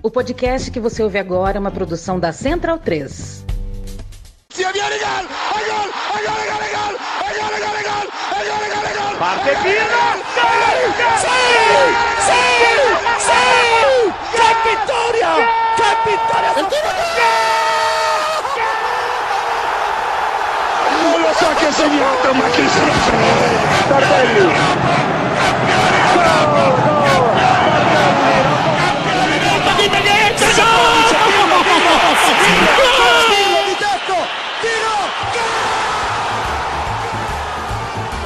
O podcast que você ouve agora é uma produção da Central 3. Parte Pina! ¡Qué victoria! ¡Qué victoria! Non lo so che ha segnato, ma chi se lo frega! Tardelli!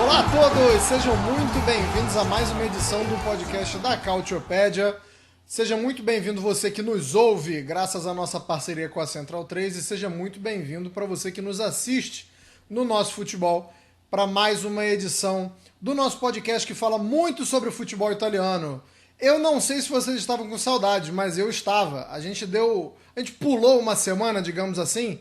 Olá a todos, sejam muito bem-vindos a mais uma edição do podcast da Cautiopédia. Seja muito bem-vindo você que nos ouve, graças à nossa parceria com a Central 3, e seja muito bem-vindo para você que nos assiste no nosso futebol para mais uma edição do nosso podcast que fala muito sobre o futebol italiano. Eu não sei se vocês estavam com saudade, mas eu estava. A gente pulou uma semana, digamos assim,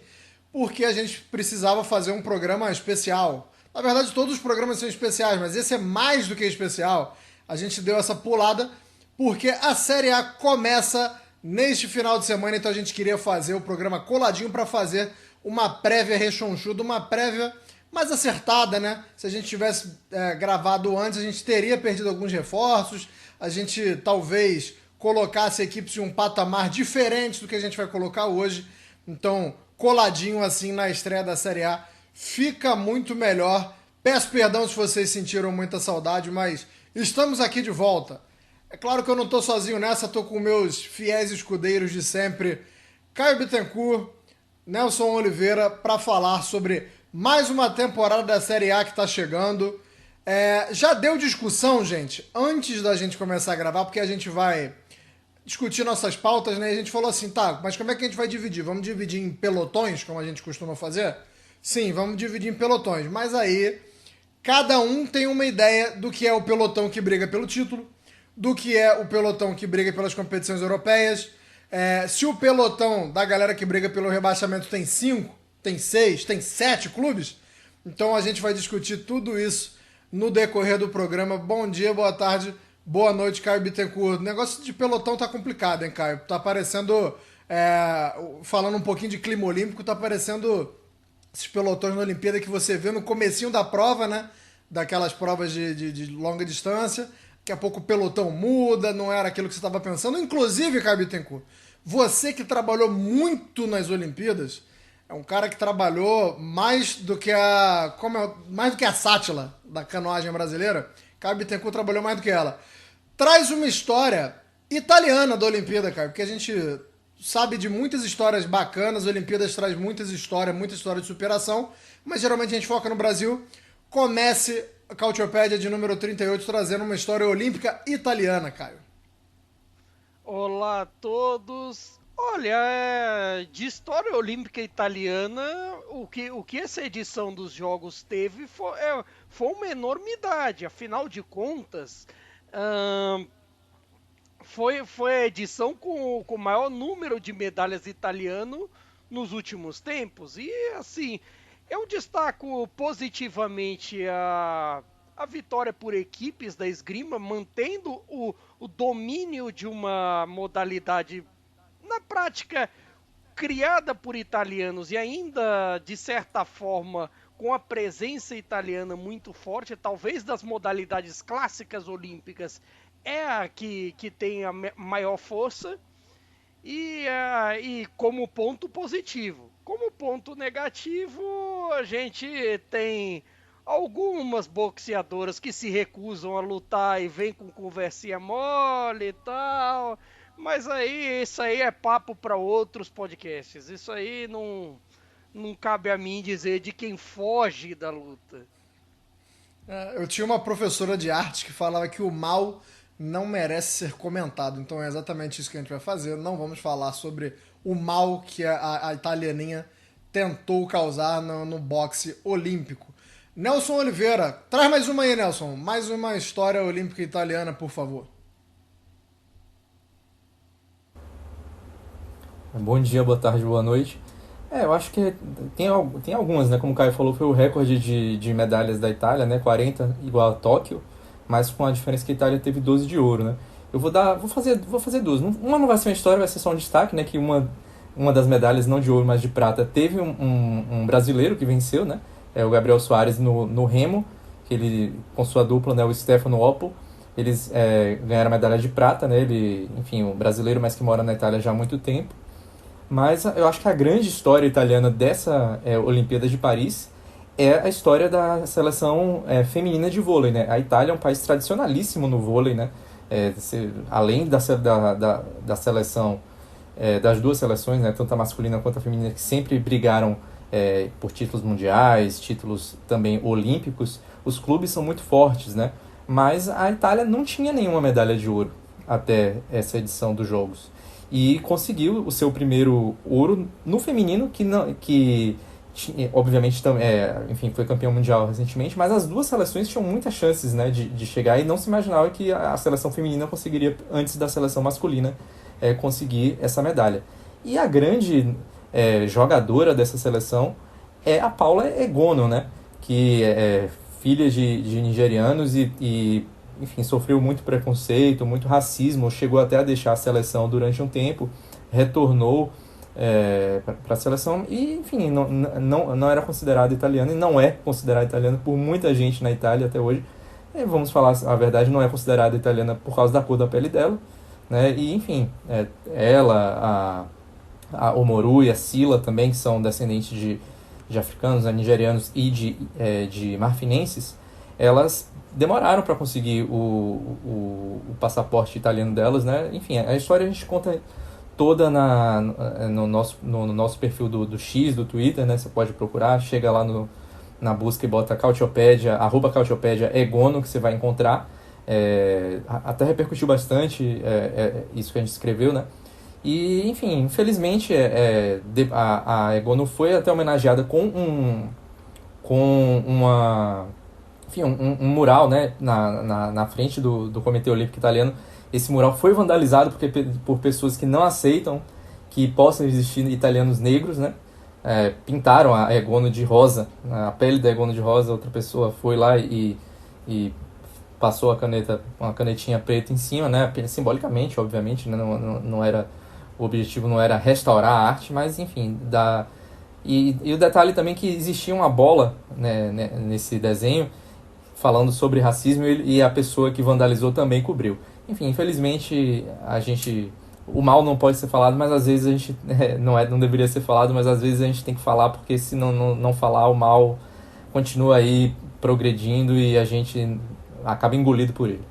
porque a gente precisava fazer um programa especial. Na verdade, todos os programas são especiais, mas esse é mais do que especial. A gente deu essa pulada porque a Série A começa neste final de semana, então a gente queria fazer o programa coladinho para fazer uma prévia rechonchuda, uma prévia mais acertada, né? Se a gente tivesse gravado antes, a gente teria perdido alguns reforços, a gente talvez colocasse equipes de um patamar diferente do que a gente vai colocar hoje. Então, coladinho assim na estreia da Série A, fica muito melhor. Peço perdão se vocês sentiram muita saudade, mas estamos aqui de volta. É claro que eu não estou sozinho nessa, estou com meus fiéis escudeiros de sempre, Caio Bittencourt, Nelson Oliveira, para falar sobre mais uma temporada da Série A que está chegando. Já deu discussão, gente, antes da gente começar a gravar, porque a gente vai discutir nossas pautas, né? E a gente falou assim, tá, mas como é que a gente vai dividir? Vamos dividir em pelotões, como a gente costuma fazer? Sim, vamos dividir em pelotões, mas aí cada um tem uma ideia do que é o pelotão que briga pelo título, do que é o pelotão que briga pelas competições europeias. Se o pelotão da galera que briga pelo rebaixamento tem 5, tem 6, tem 7 clubes, então a gente vai discutir tudo isso no decorrer do programa. Bom dia, boa tarde, boa noite, Caio Bittencourt. O negócio de pelotão tá complicado, hein, Caio? Tá parecendo, falando um pouquinho de clima olímpico, tá parecendo esses pelotões na Olimpíada que você vê no comecinho da prova, né? Daquelas provas de longa distância. Daqui a pouco o pelotão muda, não era aquilo que você estava pensando. Inclusive, Caio Bittencourt, você que trabalhou muito nas Olimpíadas, é um cara que trabalhou mais do que mais do que a sátila da canoagem brasileira. Caio Bittencourt trabalhou mais do que ela. Traz uma história italiana da Olimpíada, Caio, porque a gente sabe de muitas histórias bacanas. A Olimpíadas traz muita história de superação, mas geralmente a gente foca no Brasil. Comece a Cautiopédia de número 38 trazendo uma história olímpica italiana, Caio. Olá a todos. Olha, de história olímpica italiana, o que essa edição dos Jogos teve foi uma enormidade. Afinal de contas, foi a edição com o maior número de medalhas italiano nos últimos tempos. E, assim, eu destaco positivamente a vitória por equipes da esgrima, mantendo o domínio de uma modalidade, na prática, criada por italianos e ainda, de certa forma, com a presença italiana muito forte. Talvez das modalidades clássicas olímpicas é a que tem a maior força. E como ponto positivo. Como ponto negativo, a gente tem algumas boxeadoras que se recusam a lutar e vêm com conversinha mole e tal. Mas isso aí é papo para outros podcasts. Isso aí não cabe a mim dizer de quem foge da luta. Eu tinha uma professora de arte que falava que o mal não merece ser comentado. Então é exatamente isso que a gente vai fazer. Não vamos falar sobre o mal que a italianinha tentou causar no boxe olímpico. Nelson Oliveira, traz mais uma aí, Nelson. Mais uma história olímpica italiana, por favor. Bom dia, boa tarde, boa noite. Eu acho que tem algumas, né? Como o Caio falou, foi o recorde de medalhas da Itália, né? 40 igual a Tóquio, mas com a diferença que a Itália teve 12 de ouro, né? vou fazer duas. Uma não vai ser uma história, vai ser só um destaque, né? Que uma das medalhas, não de ouro, mas de prata, teve um brasileiro que venceu, né? O Gabriel Soares no remo, que ele, com sua dupla, né? O Stefano Opel, eles ganharam a medalha de prata, né? Ele, enfim, um brasileiro, mas que mora na Itália já há muito tempo. Mas eu acho que a grande história italiana dessa Olimpíada de Paris é a história da seleção feminina de vôlei, né? A Itália é um país tradicionalíssimo no vôlei, né? Além da seleção, das duas seleções, né? Tanto a masculina quanto a feminina, que sempre brigaram por títulos mundiais, títulos também olímpicos, os clubes são muito fortes, né? Mas a Itália não tinha nenhuma medalha de ouro até essa edição dos Jogos. E conseguiu o seu primeiro ouro no feminino, que obviamente enfim, foi campeão mundial recentemente, mas as duas seleções tinham muitas chances, né, de chegar, e não se imaginava que a seleção feminina conseguiria, antes da seleção masculina, conseguir essa medalha. E a grande jogadora dessa seleção é a Paula Egonu, né, que é filha de nigerianos e enfim, sofreu muito preconceito, muito racismo, chegou até a deixar a seleção durante um tempo, retornou para a seleção e, enfim, não era considerada italiana e não é considerada italiana por muita gente na Itália até hoje. E, vamos falar a verdade, não é considerada italiana por causa da cor da pele dela, né? E, enfim, ela, a Omoru e a Sila também, que são descendentes de africanos, nigerianos e de marfinenses, elas demoraram para conseguir o passaporte italiano delas, né? Enfim, a história a gente conta toda no nosso perfil do X, do Twitter, né? Você pode procurar, chega lá na busca e bota Cautiopédia, @Cautiopédia Egonu, que você vai encontrar. Até repercutiu bastante isso que a gente escreveu, né? E, enfim, infelizmente a Egonu foi até homenageada com um mural, né, na frente do Comitê Olímpico Italiano. Esse mural foi vandalizado por pessoas que não aceitam que possam existir italianos negros, né? Pintaram a Egonu de rosa, a pele da Egonu de rosa. Outra pessoa foi lá e passou uma canetinha preta em cima, né? Simbolicamente, obviamente, né? Não era, o objetivo não era restaurar a arte, mas enfim, e o detalhe também que existia uma bola, né, nesse desenho, falando sobre racismo, e a pessoa que vandalizou também cobriu. Enfim, infelizmente, o mal não pode ser falado, mas às vezes a gente não deveria ser falado, mas às vezes a gente tem que falar, porque se não falar, o mal continua aí progredindo e a gente acaba engolido por ele.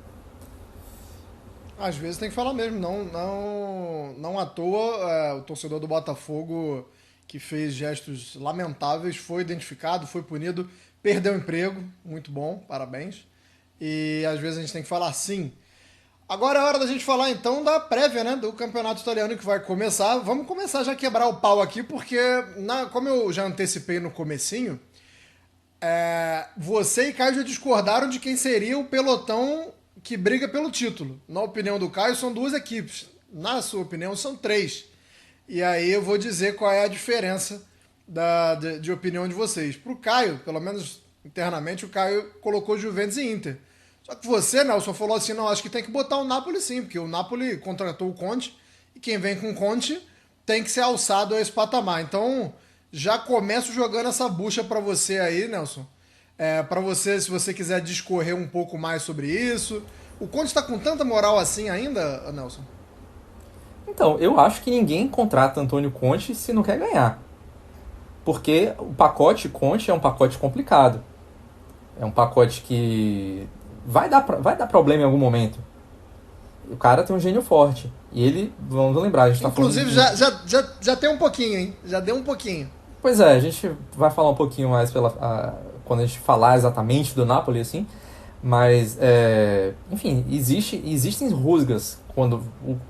Às vezes tem que falar mesmo, não à toa o torcedor do Botafogo, que fez gestos lamentáveis, foi identificado, foi punido, perdeu o emprego, muito bom, parabéns. E às vezes a gente tem que falar sim. Agora é hora da gente falar então da prévia, né, do campeonato italiano que vai começar. Vamos começar já a quebrar o pau aqui, porque como eu já antecipei no comecinho, você e Caio já discordaram de quem seria o pelotão que briga pelo título. Na opinião do Caio, são duas equipes. Na sua opinião, são três. E aí eu vou dizer qual é a diferença de opinião de vocês. Pro Caio, pelo menos internamente, o Caio colocou Juventus e Inter. Só que você, Nelson, falou assim, não, acho que tem que botar o Napoli sim, porque o Napoli contratou o Conte, e quem vem com o Conte tem que ser alçado a esse patamar. Então, já começo jogando essa bucha para você aí, Nelson. Para você, se você quiser discorrer um pouco mais sobre isso. O Conte está com tanta moral assim ainda, Nelson? Então, eu acho que ninguém contrata Antônio Conte se não quer ganhar. Porque o pacote Conte é um pacote complicado. É um pacote que vai dar problema em algum momento. O cara tem um gênio forte. E ele, vamos lembrar, a gente inclusive, já tem um pouquinho, hein? Já deu um pouquinho. Pois é, a gente vai falar um pouquinho mais quando a gente falar exatamente do Napoli, assim. Mas, enfim, existem rusgas quando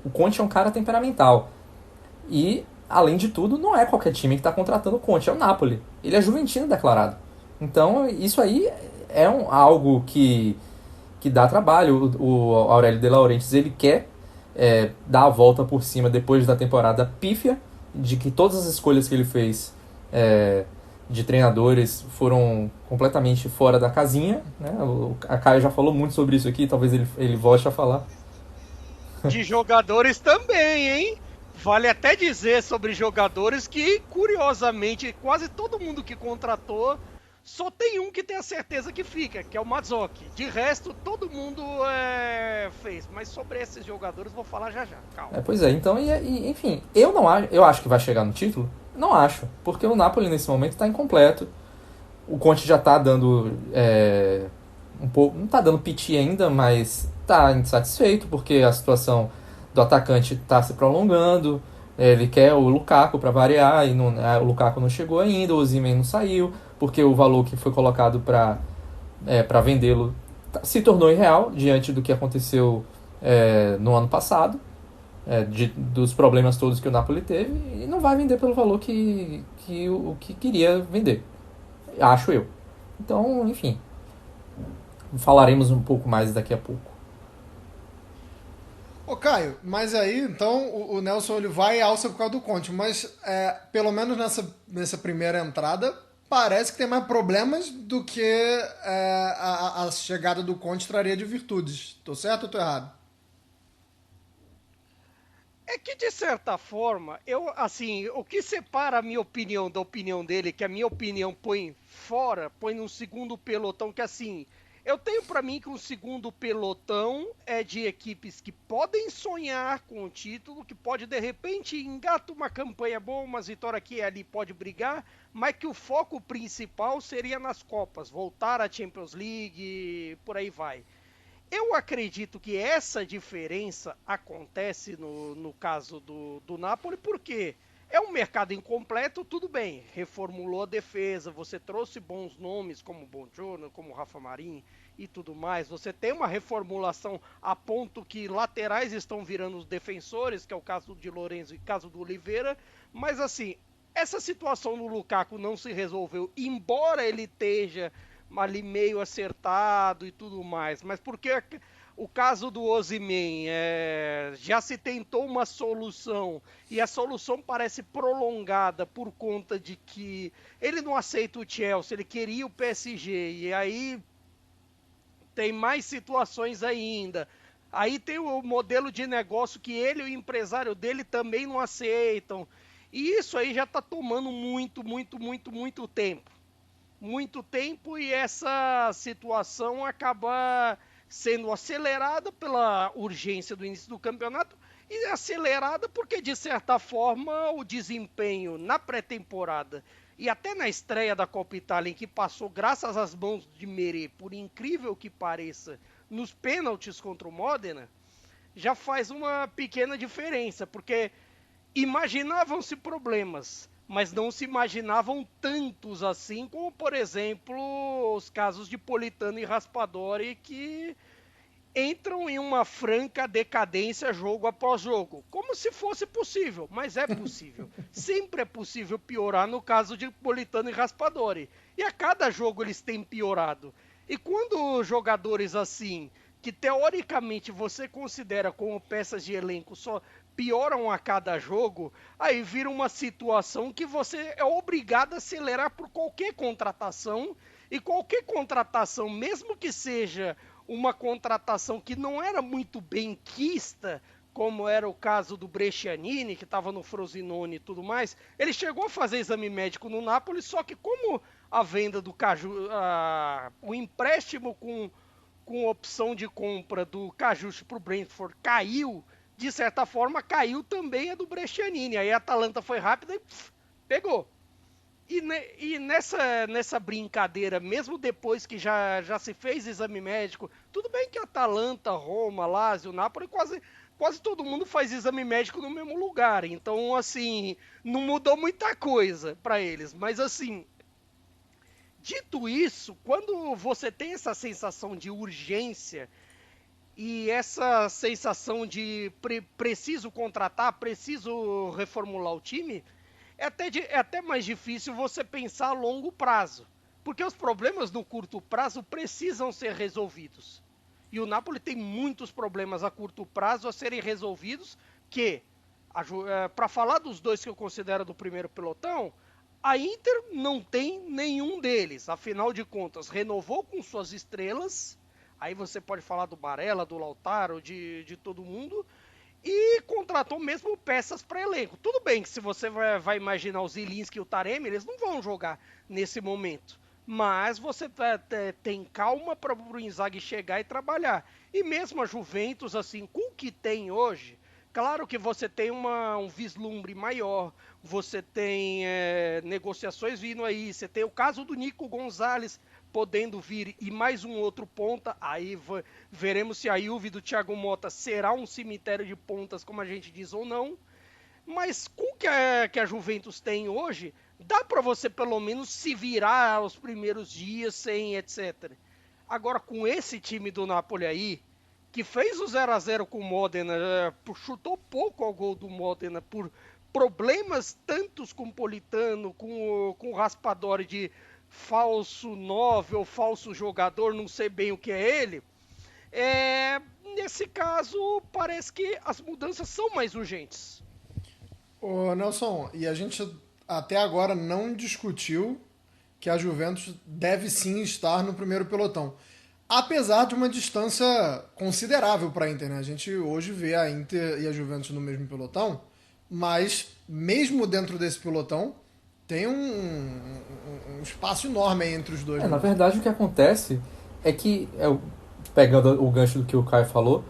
o Conte é um cara temperamental. E, além de tudo, não é qualquer time que está contratando o Conte, é o Napoli. Ele é juventino declarado. Então, isso aí é algo que dá trabalho. O Aurélio De Laurentiis, ele quer dar a volta por cima depois da temporada pífia, de que todas as escolhas que ele fez de treinadores foram completamente fora da casinha, né? A Caio já falou muito sobre isso aqui, talvez ele volte a falar. De jogadores também, hein? Vale até dizer sobre jogadores que, curiosamente, quase todo mundo que contratou, só tem um que tem a certeza que fica, que é o Mazzocchi. De resto, todo mundo fez. Mas sobre esses jogadores vou falar já já, calma. Pois é, então, enfim, eu acho que vai chegar no título? Não acho, porque o Napoli nesse momento está incompleto. O Conte já está dando um pouco, não está dando piti ainda, mas está insatisfeito, porque a situação do atacante está se prolongando. Ele quer o Lukaku para variar, e o Lukaku não chegou ainda, o Osimhen não saiu, porque o valor que foi colocado para vendê-lo se tornou irreal diante do que aconteceu no ano passado, dos problemas todos que o Napoli teve, e não vai vender pelo valor que queria vender, acho eu. Então, enfim, falaremos um pouco mais daqui a pouco. Ô Caio, mas aí então o Nelson ele vai e alça por causa do Conte, mas pelo menos nessa primeira entrada parece que tem mais problemas do que a chegada do Conte traria de virtudes. Tô certo ou tô errado? É que, de certa forma, o que separa a minha opinião da opinião dele, que a minha opinião põe num segundo pelotão, que assim, eu tenho pra mim que um segundo pelotão é de equipes que podem sonhar com o título, que pode, de repente, engata uma campanha boa, umas vitórias aqui e ali pode brigar, mas que o foco principal seria nas Copas, voltar à Champions League, por aí vai. Eu acredito que essa diferença acontece no caso do Napoli, porque é um mercado incompleto, tudo bem, reformulou a defesa, você trouxe bons nomes como Buongiorno, como Rafa Marin e tudo mais, você tem uma reformulação a ponto que laterais estão virando os defensores, que é o caso de Lorenzo e o caso do Oliveira, mas assim, essa situação no Lukaku não se resolveu, embora ele esteja ali meio acertado e tudo mais, mas porque o caso do Osimhen já se tentou uma solução e a solução parece prolongada por conta de que ele não aceita o Chelsea, ele queria o PSG e aí tem mais situações ainda. Aí tem o modelo de negócio que ele e o empresário dele também não aceitam. E isso aí já está tomando muito tempo. Muito tempo e essa situação acaba sendo acelerada pela urgência do início do campeonato e acelerada porque, de certa forma, o desempenho na pré-temporada e até na estreia da Copa Itália, em que passou graças às mãos de Merê, por incrível que pareça, nos pênaltis contra o Modena, já faz uma pequena diferença, porque imaginavam-se problemas, mas não se imaginavam tantos assim, como, por exemplo, os casos de Politano e Raspadori, que entram em uma franca decadência jogo após jogo. Como se fosse possível, mas é possível. Sempre é possível piorar no caso de Politano e Raspadori. E a cada jogo eles têm piorado. E quando jogadores assim, que teoricamente você considera como peças de elenco, só pioram a cada jogo, aí vira uma situação que você é obrigado a acelerar por qualquer contratação, e qualquer contratação, mesmo que seja uma contratação que não era muito benquista, como era o caso do Brescianini, que estava no Frosinone e tudo mais, ele chegou a fazer exame médico no Napoli, só que como a venda do o empréstimo com opção de compra do Cajuste para o Brentford caiu, de certa forma caiu também a do Brescianini. Aí a Atalanta foi rápida e pegou. E nessa brincadeira, mesmo depois que já se fez exame médico, tudo bem que Atalanta, Roma, Lazio, Napoli, quase todo mundo faz exame médico no mesmo lugar. Então, assim, não mudou muita coisa para eles. Mas, assim, dito isso, quando você tem essa sensação de urgência e essa sensação de preciso contratar, preciso reformular o time, é até mais difícil você pensar a longo prazo. Porque os problemas no curto prazo precisam ser resolvidos. E o Napoli tem muitos problemas a curto prazo a serem resolvidos, que, para falar dos dois que eu considero do primeiro pelotão, a Inter não tem nenhum deles. Afinal de contas, renovou com suas estrelas. Aí você pode falar do Barella, do Lautaro, de todo mundo. e contratou mesmo peças para elenco. Tudo bem que se você vai imaginar o Zilinski e o Taremi, eles não vão jogar nesse momento. Mas você tem calma para o Inzaghi chegar e trabalhar. E mesmo a Juventus, assim, com o que tem hoje, claro que você tem um vislumbre maior, você tem negociações vindo aí, você tem o caso do Nico Gonzalez podendo vir e mais um outro ponta, aí veremos se a Juve do Thiago Motta será um cemitério de pontas, como a gente diz, ou não. Mas com o que a Juventus tem hoje, dá para você pelo menos se virar os primeiros dias sem etc. Agora, com esse time do Napoli aí, que fez o 0-0 com o Modena, chutou pouco ao gol do Modena por problemas tantos com o Politano, com o Raspadori de falso 9 ou falso jogador, não sei bem o que é ele, nesse caso parece que as mudanças são mais urgentes. Ô Nelson, e a gente até agora não discutiu que a Juventus deve sim estar no primeiro pelotão. Apesar de uma distância considerável para a Inter, né? A gente hoje vê a Inter e a Juventus no mesmo pelotão, mas mesmo dentro desse pelotão tem um espaço enorme aí entre os dois. Na verdade, o que acontece é que, pegando o gancho do que o Caio falou,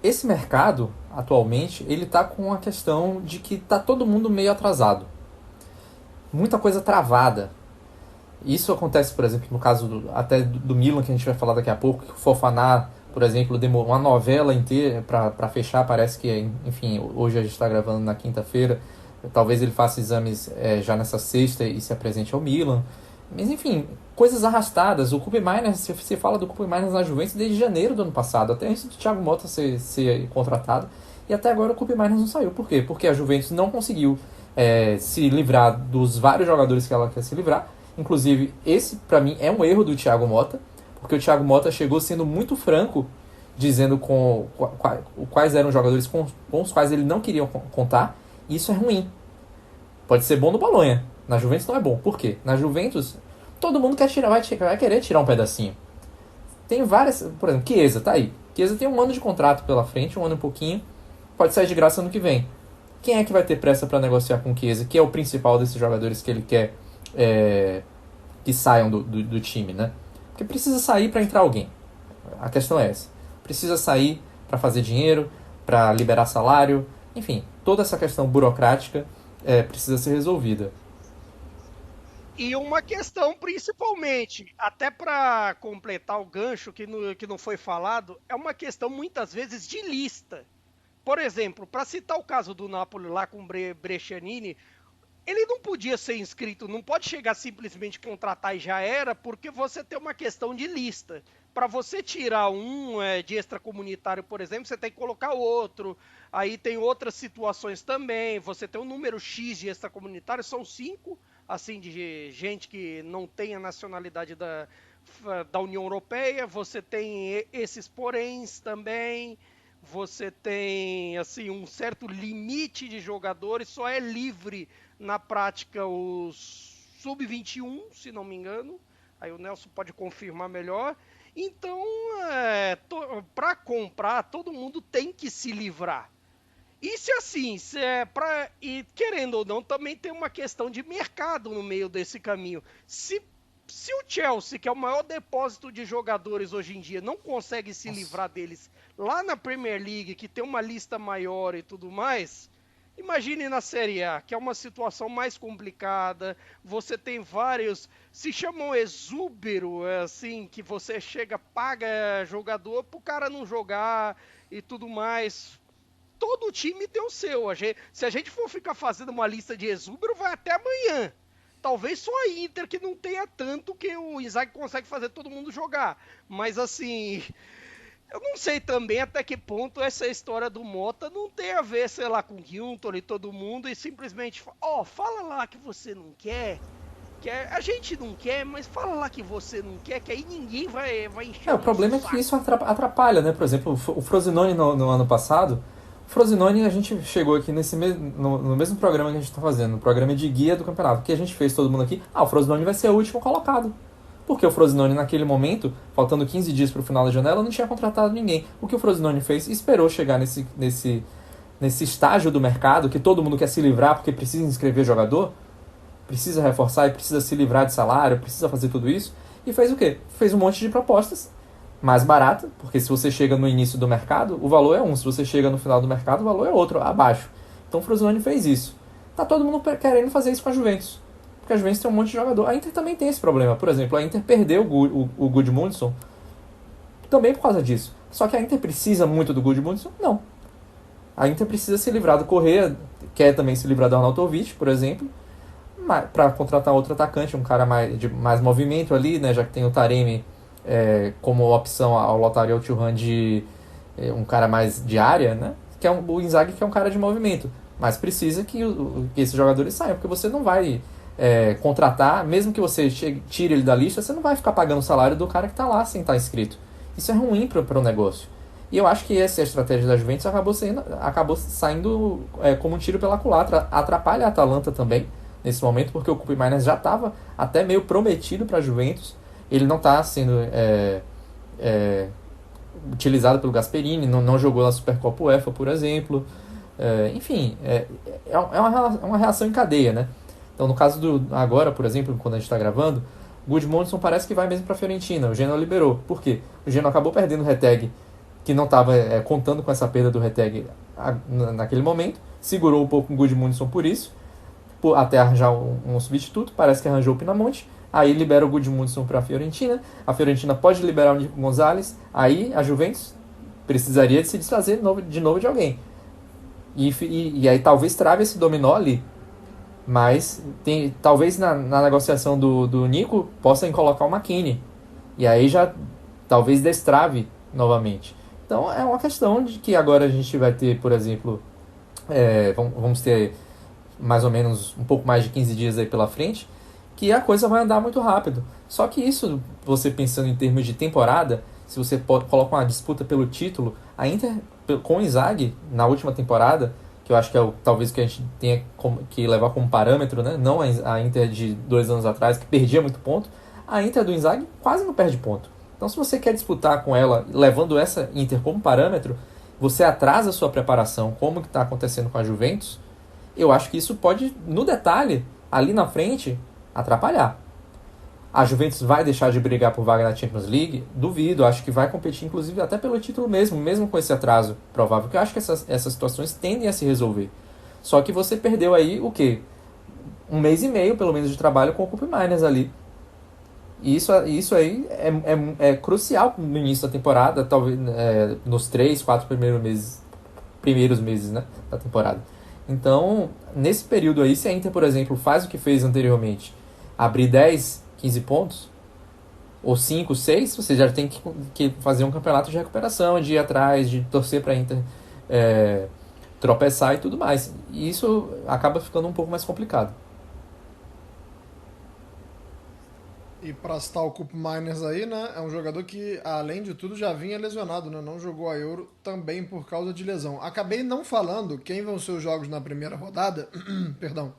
esse mercado, atualmente, ele tá com a questão de que tá todo mundo meio atrasado. Muita coisa travada. Isso acontece, por exemplo, no caso até do Milan, que a gente vai falar daqui a pouco, que o Fofana, por exemplo, demorou uma novela inteira para fechar. Parece que, enfim, hoje a gente está gravando na quinta-feira, talvez ele faça exames já nessa sexta e se apresente ao Milan. Mas, enfim, coisas arrastadas. O Kobe Mainers, se fala do Kobe Mainers na Juventus desde janeiro do ano passado, até antes do Thiago Motta ser contratado, e até agora o Kobe Mainers não saiu. Por quê? Porque a Juventus não conseguiu se livrar dos vários jogadores que ela quer se livrar. Inclusive, esse, para mim, é um erro do Thiago Motta, porque o Thiago Motta chegou sendo muito franco, dizendo quais eram os jogadores com os quais ele não queria contar, e isso é ruim. Pode ser bom no Bolonha, na Juventus não é bom. Por quê? Na Juventus, todo mundo vai querer tirar um pedacinho. Tem várias, por exemplo, Chiesa, tá aí. Chiesa tem um ano de contrato pela frente, um ano e pouquinho, pode sair de graça ano que vem. Quem é que vai ter pressa para negociar com o Chiesa, que é o principal desses jogadores que ele quer que saiam do time, né? Porque precisa sair para entrar alguém. A questão é essa. Precisa sair para fazer dinheiro, para liberar salário, enfim, toda essa questão burocrática precisa ser resolvida. E uma questão principalmente, até para completar o gancho que não foi falado, é uma questão muitas vezes de lista. Por exemplo, para citar o caso do Napoli lá com o Brescianini, ele não podia ser inscrito, não pode chegar simplesmente contratar e já era, porque você tem uma questão de lista. Para você tirar um de extracomunitário, por exemplo, você tem que colocar outro. Aí tem outras situações também. Você tem um número X de extracomunitários, são 5, assim, de gente que não tem a nacionalidade da União Europeia. Você tem esses poréns também. Você tem, assim, um certo limite de jogadores, só é livre na prática os sub-21, se não me engano. Aí o Nelson pode confirmar melhor. Então, para comprar, todo mundo tem que se livrar. E se assim, e querendo ou não, também tem uma questão de mercado no meio desse caminho. Se o Chelsea, que é o maior depósito de jogadores hoje em dia, não consegue se livrar deles lá na Premier League, que tem uma lista maior e tudo mais, imagine na Série A, que é uma situação mais complicada. Você tem vários, se chamam exúbero, assim, que você chega, paga jogador pro cara não jogar e tudo mais. Todo time tem o seu. Se a gente for ficar fazendo uma lista de exúbero, vai até amanhã. Talvez só a Inter que não tenha tanto, que o Inzaghi consegue fazer todo mundo jogar. Mas assim, eu não sei também até que ponto essa história do Motta não tem a ver, sei lá, com o Gunter e todo mundo, e simplesmente, fala lá que você não quer, que a gente não quer, mas fala lá que você não quer, que aí ninguém vai encher o problema é que isso atrapalha, né? Por exemplo, o Frosinone no ano passado, Frosinone, a gente chegou aqui no mesmo programa que a gente está fazendo, no programa de guia do campeonato, que a gente fez todo mundo aqui, o Frosinone vai ser o último colocado. Porque o Frosinone, naquele momento, faltando 15 dias para o final da janela, não tinha contratado ninguém. O que o Frosinone fez? Esperou chegar nesse estágio do mercado que todo mundo quer se livrar porque precisa inscrever jogador, precisa reforçar e precisa se livrar de salário, precisa fazer tudo isso, e fez o quê? Fez um monte de propostas mais barata, porque se você chega no início do mercado, o valor é um, se você chega no final do mercado, o valor é outro, abaixo. Então o Frosinone fez isso. Tá todo mundo querendo fazer isso com a Juventus, porque a Juventus tem um monte de jogador. A Inter também tem esse problema. Por exemplo, a Inter perdeu o Gudmundsson também por causa disso. Só que a Inter precisa muito do Gudmundsson? Não. A Inter precisa se livrar do Correa, quer também se livrar do Arnautovic, por exemplo, para contratar outro atacante, um cara de mais movimento ali, né, já que tem o Taremi como opção ao Lautaro e ao Thuram de um cara mais de área, né, que é o Inzaghi, que é um cara de movimento, mas precisa que esses jogadores saiam, porque você não vai contratar, mesmo que você tire ele da lista, você não vai ficar pagando o salário do cara que está lá sem estar inscrito. Isso é ruim para o negócio. E eu acho que essa estratégia da Juventus acabou saindo como um tiro pela culatra. Atrapalha a Atalanta também, nesse momento, porque o Koopmeiners Miners já estava até meio prometido para a Juventus. Ele não está sendo utilizado pelo Gasperini, não jogou na Supercopa UEFA, por exemplo. Enfim, é uma reação em cadeia, né? Então, no caso agora, por exemplo, quando a gente está gravando, Gudmundsson parece que vai mesmo para a Fiorentina. O Genoa liberou. Por quê? O Genoa acabou perdendo o Retegui, que não estava contando com essa perda do Retegui naquele momento. Segurou um pouco o Gudmundsson por isso, até arranjar um substituto. Parece que arranjou o Pinamonti. Aí libera o Gudmundsson para a Fiorentina. A Fiorentina pode liberar o Nico Gonzalez. Aí a Juventus precisaria de se desfazer de novo de alguém. E aí talvez trave esse dominó ali. Mas talvez na negociação do Nico possam colocar o McKinney. E aí já talvez destrave novamente. Então é uma questão de que agora a gente vai ter, por exemplo, vamos ter mais ou menos um pouco mais de 15 dias aí pela frente, que a coisa vai andar muito rápido. Só que isso, você pensando em termos de temporada, se você coloca uma disputa pelo título, a Inter com o Inzaghi na última temporada, que eu acho que é talvez o que a gente tenha que levar como parâmetro, né? Não a Inter de 2 anos atrás, que perdia muito ponto, a Inter do Inzaghi quase não perde ponto. Então, se você quer disputar com ela, levando essa Inter como parâmetro, você atrasa a sua preparação, como que está acontecendo com a Juventus, eu acho que isso pode, no detalhe, ali na frente, atrapalhar. A Juventus vai deixar de brigar por vaga na Champions League? Duvido, acho que vai competir, inclusive, até pelo título mesmo com esse atraso provável, porque eu acho que essas situações tendem a se resolver. Só que você perdeu aí, o quê? 1 mês e meio, pelo menos, de trabalho com o Koopmeiners Miners ali. E isso aí é crucial no início da temporada, talvez nos 3, 4 primeiros meses, né, da temporada. Então, nesse período aí, se a Inter, por exemplo, faz o que fez anteriormente, abrir 10, 15 pontos, ou 5, 6, você já tem que fazer um campeonato de recuperação, de ir atrás, de torcer para a Inter tropeçar e tudo mais. E isso acaba ficando um pouco mais complicado. E para citar o Koopmeiners aí, né, é um jogador que, além de tudo, já vinha lesionado, né, não jogou a Euro também por causa de lesão. Acabei não falando quem vão ser os jogos na primeira rodada, perdão,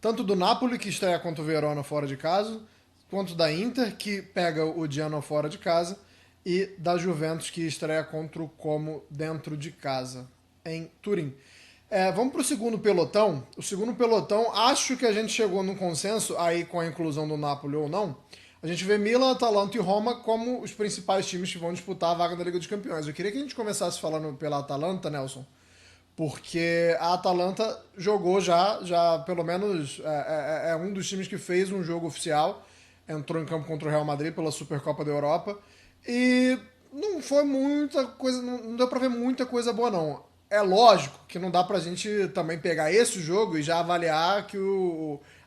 tanto do Napoli, que estreia contra o Verona fora de casa, quanto da Inter, que pega o Genoa fora de casa, e da Juventus, que estreia contra o Como dentro de casa, em Turim. Vamos para o segundo pelotão. O segundo pelotão, acho que a gente chegou num consenso, aí com a inclusão do Napoli ou não. A gente vê Milan, Atalanta e Roma como os principais times que vão disputar a vaga da Liga dos Campeões. Eu queria que a gente começasse falando pela Atalanta, Nelson, porque a Atalanta jogou já pelo menos, é um dos times que fez um jogo oficial, entrou em campo contra o Real Madrid pela Supercopa da Europa, e não foi muita coisa, não deu para ver muita coisa boa não. É lógico que não dá pra gente também pegar esse jogo e já avaliar que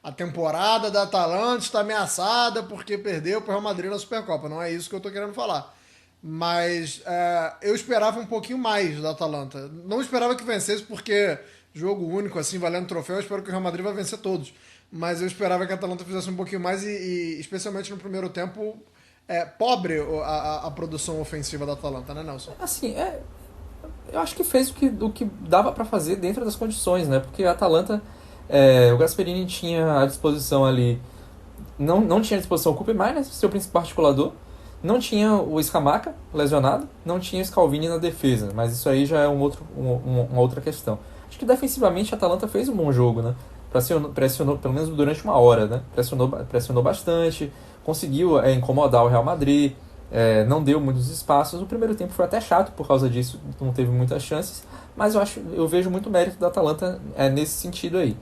a temporada da Atalanta está ameaçada porque perdeu pro Real Madrid na Supercopa. Não é isso que eu tô querendo falar. Mas eu esperava um pouquinho mais da Atalanta. Não esperava que vencesse porque jogo único, assim, valendo troféu, eu espero que o Real Madrid vai vencer todos. Mas eu esperava que a Atalanta fizesse um pouquinho mais e especialmente no primeiro tempo, pobre a produção ofensiva da Atalanta, né, Nelson? Assim, eu acho que fez o que dava para fazer dentro das condições, né? Porque a Atalanta, o Gasperini tinha à disposição ali, não tinha à disposição o Koopmeiners, seu principal articulador, Não tinha o Scamacca lesionado, não tinha o Scalvini na defesa, mas isso aí já é uma outra questão. Acho que defensivamente a Atalanta fez um bom jogo, né? Pressionou pelo menos durante uma hora, né? Pressionou bastante, conseguiu incomodar o Real Madrid, não deu muitos espaços. O primeiro tempo foi até chato por causa disso, não teve muitas chances, mas eu vejo muito mérito da Atalanta nesse sentido aí.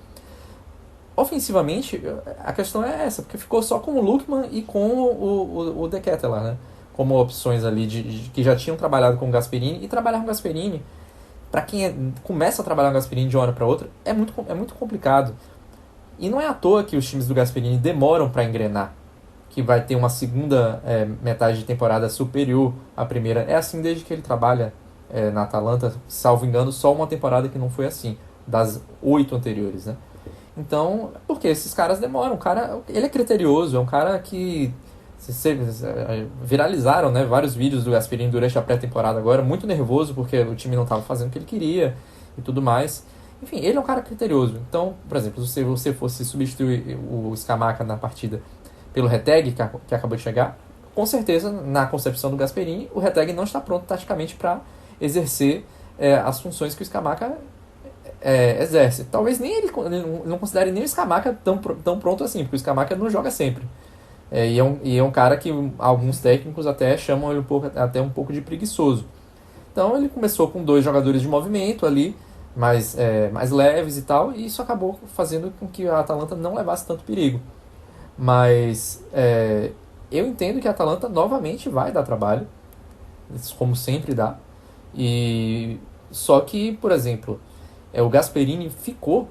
Ofensivamente, a questão é essa, porque ficou só com o Lookman e com o De Ketelaere, né? Como opções ali que já tinham trabalhado com o Gasperini. E trabalhar com o Gasperini, para quem começa a trabalhar com o Gasperini de uma hora para outra, é muito complicado. E não é à toa que os times do Gasperini demoram para engrenar, que vai ter uma segunda metade de temporada superior à primeira. É assim desde que ele trabalha na Atalanta, salvo engano, só uma temporada que não foi assim, das 8 anteriores, né? Então, porque esses caras demoram. Ele é criterioso, é um cara que viralizaram, né, vários vídeos do Gasperini durante a pré-temporada agora, muito nervoso porque o time não estava fazendo o que ele queria e tudo mais. Enfim, ele é um cara criterioso. Então, por exemplo, se você fosse substituir o Scamacca na partida pelo Retegui, que acabou de chegar, com certeza, na concepção do Gasperini, o Retegui não está pronto taticamente para exercer as funções que o Scamacca exerce. Talvez nem ele não considere nem o Scamacca tão pronto assim, porque o Scamacca não joga sempre. E é um cara que alguns técnicos até chamam ele um pouco de preguiçoso. Então ele começou com 2 jogadores de movimento ali, mais leves e tal, e isso acabou fazendo com que a Atalanta não levasse tanto perigo. Mas eu entendo que a Atalanta novamente vai dar trabalho, como sempre dá. E só que, por exemplo, o Gasperini ficou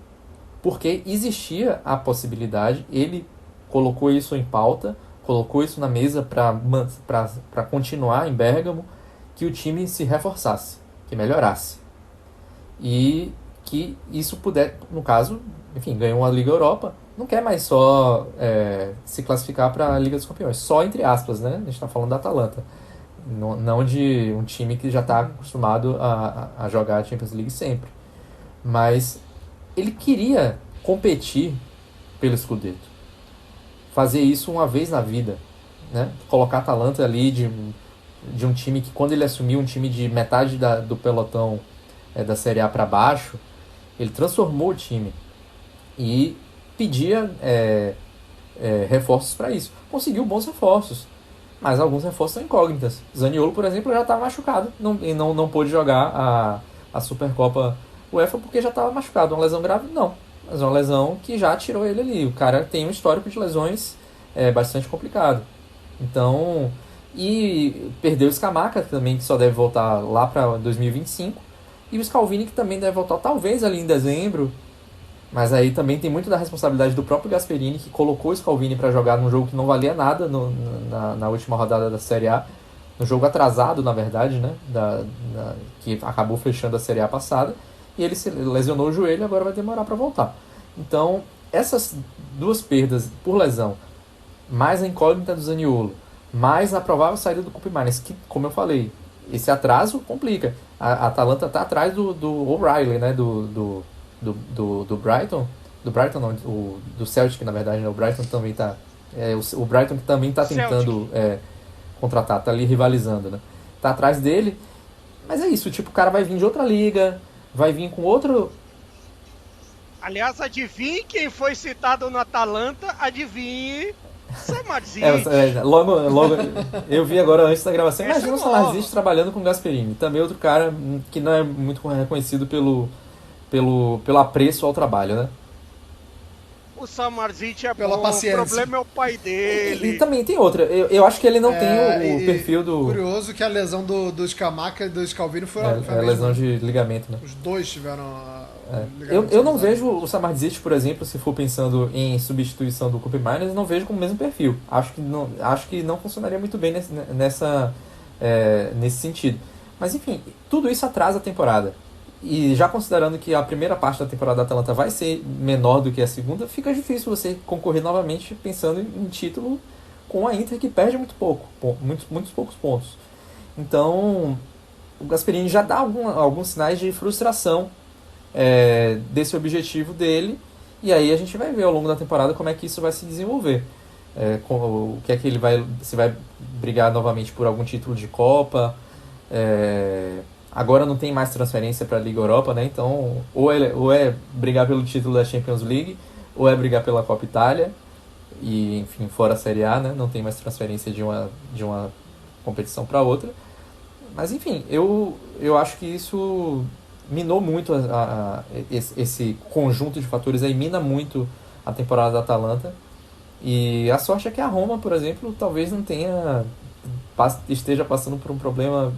porque existia a possibilidade, ele colocou isso em pauta, colocou isso na mesa para continuar em Bérgamo, que o time se reforçasse, que melhorasse. E que isso puder, no caso, enfim, ganhou uma Liga Europa, não quer mais só se classificar para a Liga dos Campeões, só entre aspas, né? A gente está falando da Atalanta, não de um time que já está acostumado a jogar a Champions League sempre. Mas ele queria competir pelo Scudetto, fazer isso uma vez na vida, né? Colocar a Atalanta ali de um time que, quando ele assumiu, um time de metade do pelotão da Série A para baixo, ele transformou o time e pedia reforços para isso. Conseguiu bons reforços, mas alguns reforços são incógnitas. Zaniolo, por exemplo, já estava machucado e não pôde jogar a Supercopa UEFA porque já estava machucado. Uma lesão grave? Não. Mas uma lesão que já tirou ele ali. O cara tem um histórico de lesões bastante complicado. Então, e perdeu o Scamacca também, que só deve voltar lá para 2025. E o Scalvini, que também deve voltar talvez ali em dezembro. Mas aí também tem muito da responsabilidade do próprio Gasperini, que colocou o Scalvini para jogar num jogo que não valia nada na última rodada da Série A. No jogo atrasado, na verdade, né? Que acabou fechando a Série A passada. E ele se lesionou o joelho e agora vai demorar para voltar. Então, essas 2 perdas por lesão, mais a incógnita do Zaniolo, mais a provável saída do Koopmeiners, que, como eu falei, esse atraso complica. A Atalanta está atrás do O'Reilly, né? Do Brighton. Do Brighton não, do Celtic, na verdade, né? O Brighton também está... o Brighton que também está tentando contratar, está ali rivalizando, né? Está atrás dele, mas é isso, tipo, o cara vai vir de outra liga, vai vir com outro... Aliás, adivinhe quem foi citado no Atalanta, adivinhe Samardzic. Logo, eu vi agora antes da gravação, imagina o Samardzic trabalhando com o Gasperini, também outro cara que não é muito reconhecido pelo apreço ao trabalho, né? O Samardzic Pela paciência. O problema é o pai dele. E também tem outra. Eu acho que ele não tem o perfil do... Curioso que a lesão do Scamacca e do Scalvini foi a mesma lesão de ligamento, né? Os dois tiveram eu não vejo o Samardzic, por exemplo, se for pensando em substituição do Koopmeiners, não vejo com o mesmo perfil. Acho que não funcionaria muito bem nesse sentido. Mas enfim, tudo isso atrasa a temporada. E já considerando que a primeira parte da temporada da Atalanta vai ser menor do que a segunda, fica difícil você concorrer novamente pensando em título com a Inter, que perde muito pouco, muitos poucos pontos. Então, o Gasperini já dá alguns sinais de frustração desse objetivo dele, e aí a gente vai ver ao longo da temporada como é que isso vai se desenvolver. O que é que ele vai... Se vai brigar novamente por algum título de Copa. Agora não tem mais transferência para a Liga Europa, né? Então, ou é brigar pelo título da Champions League, ou é brigar pela Copa Itália. E, enfim, fora a Série A, né? Não tem mais transferência de uma competição para outra. Mas, enfim, eu acho que isso minou muito esse conjunto de fatores aí, mina muito a temporada da Atalanta. E a sorte é que a Roma, por exemplo, talvez não esteja passando por um problema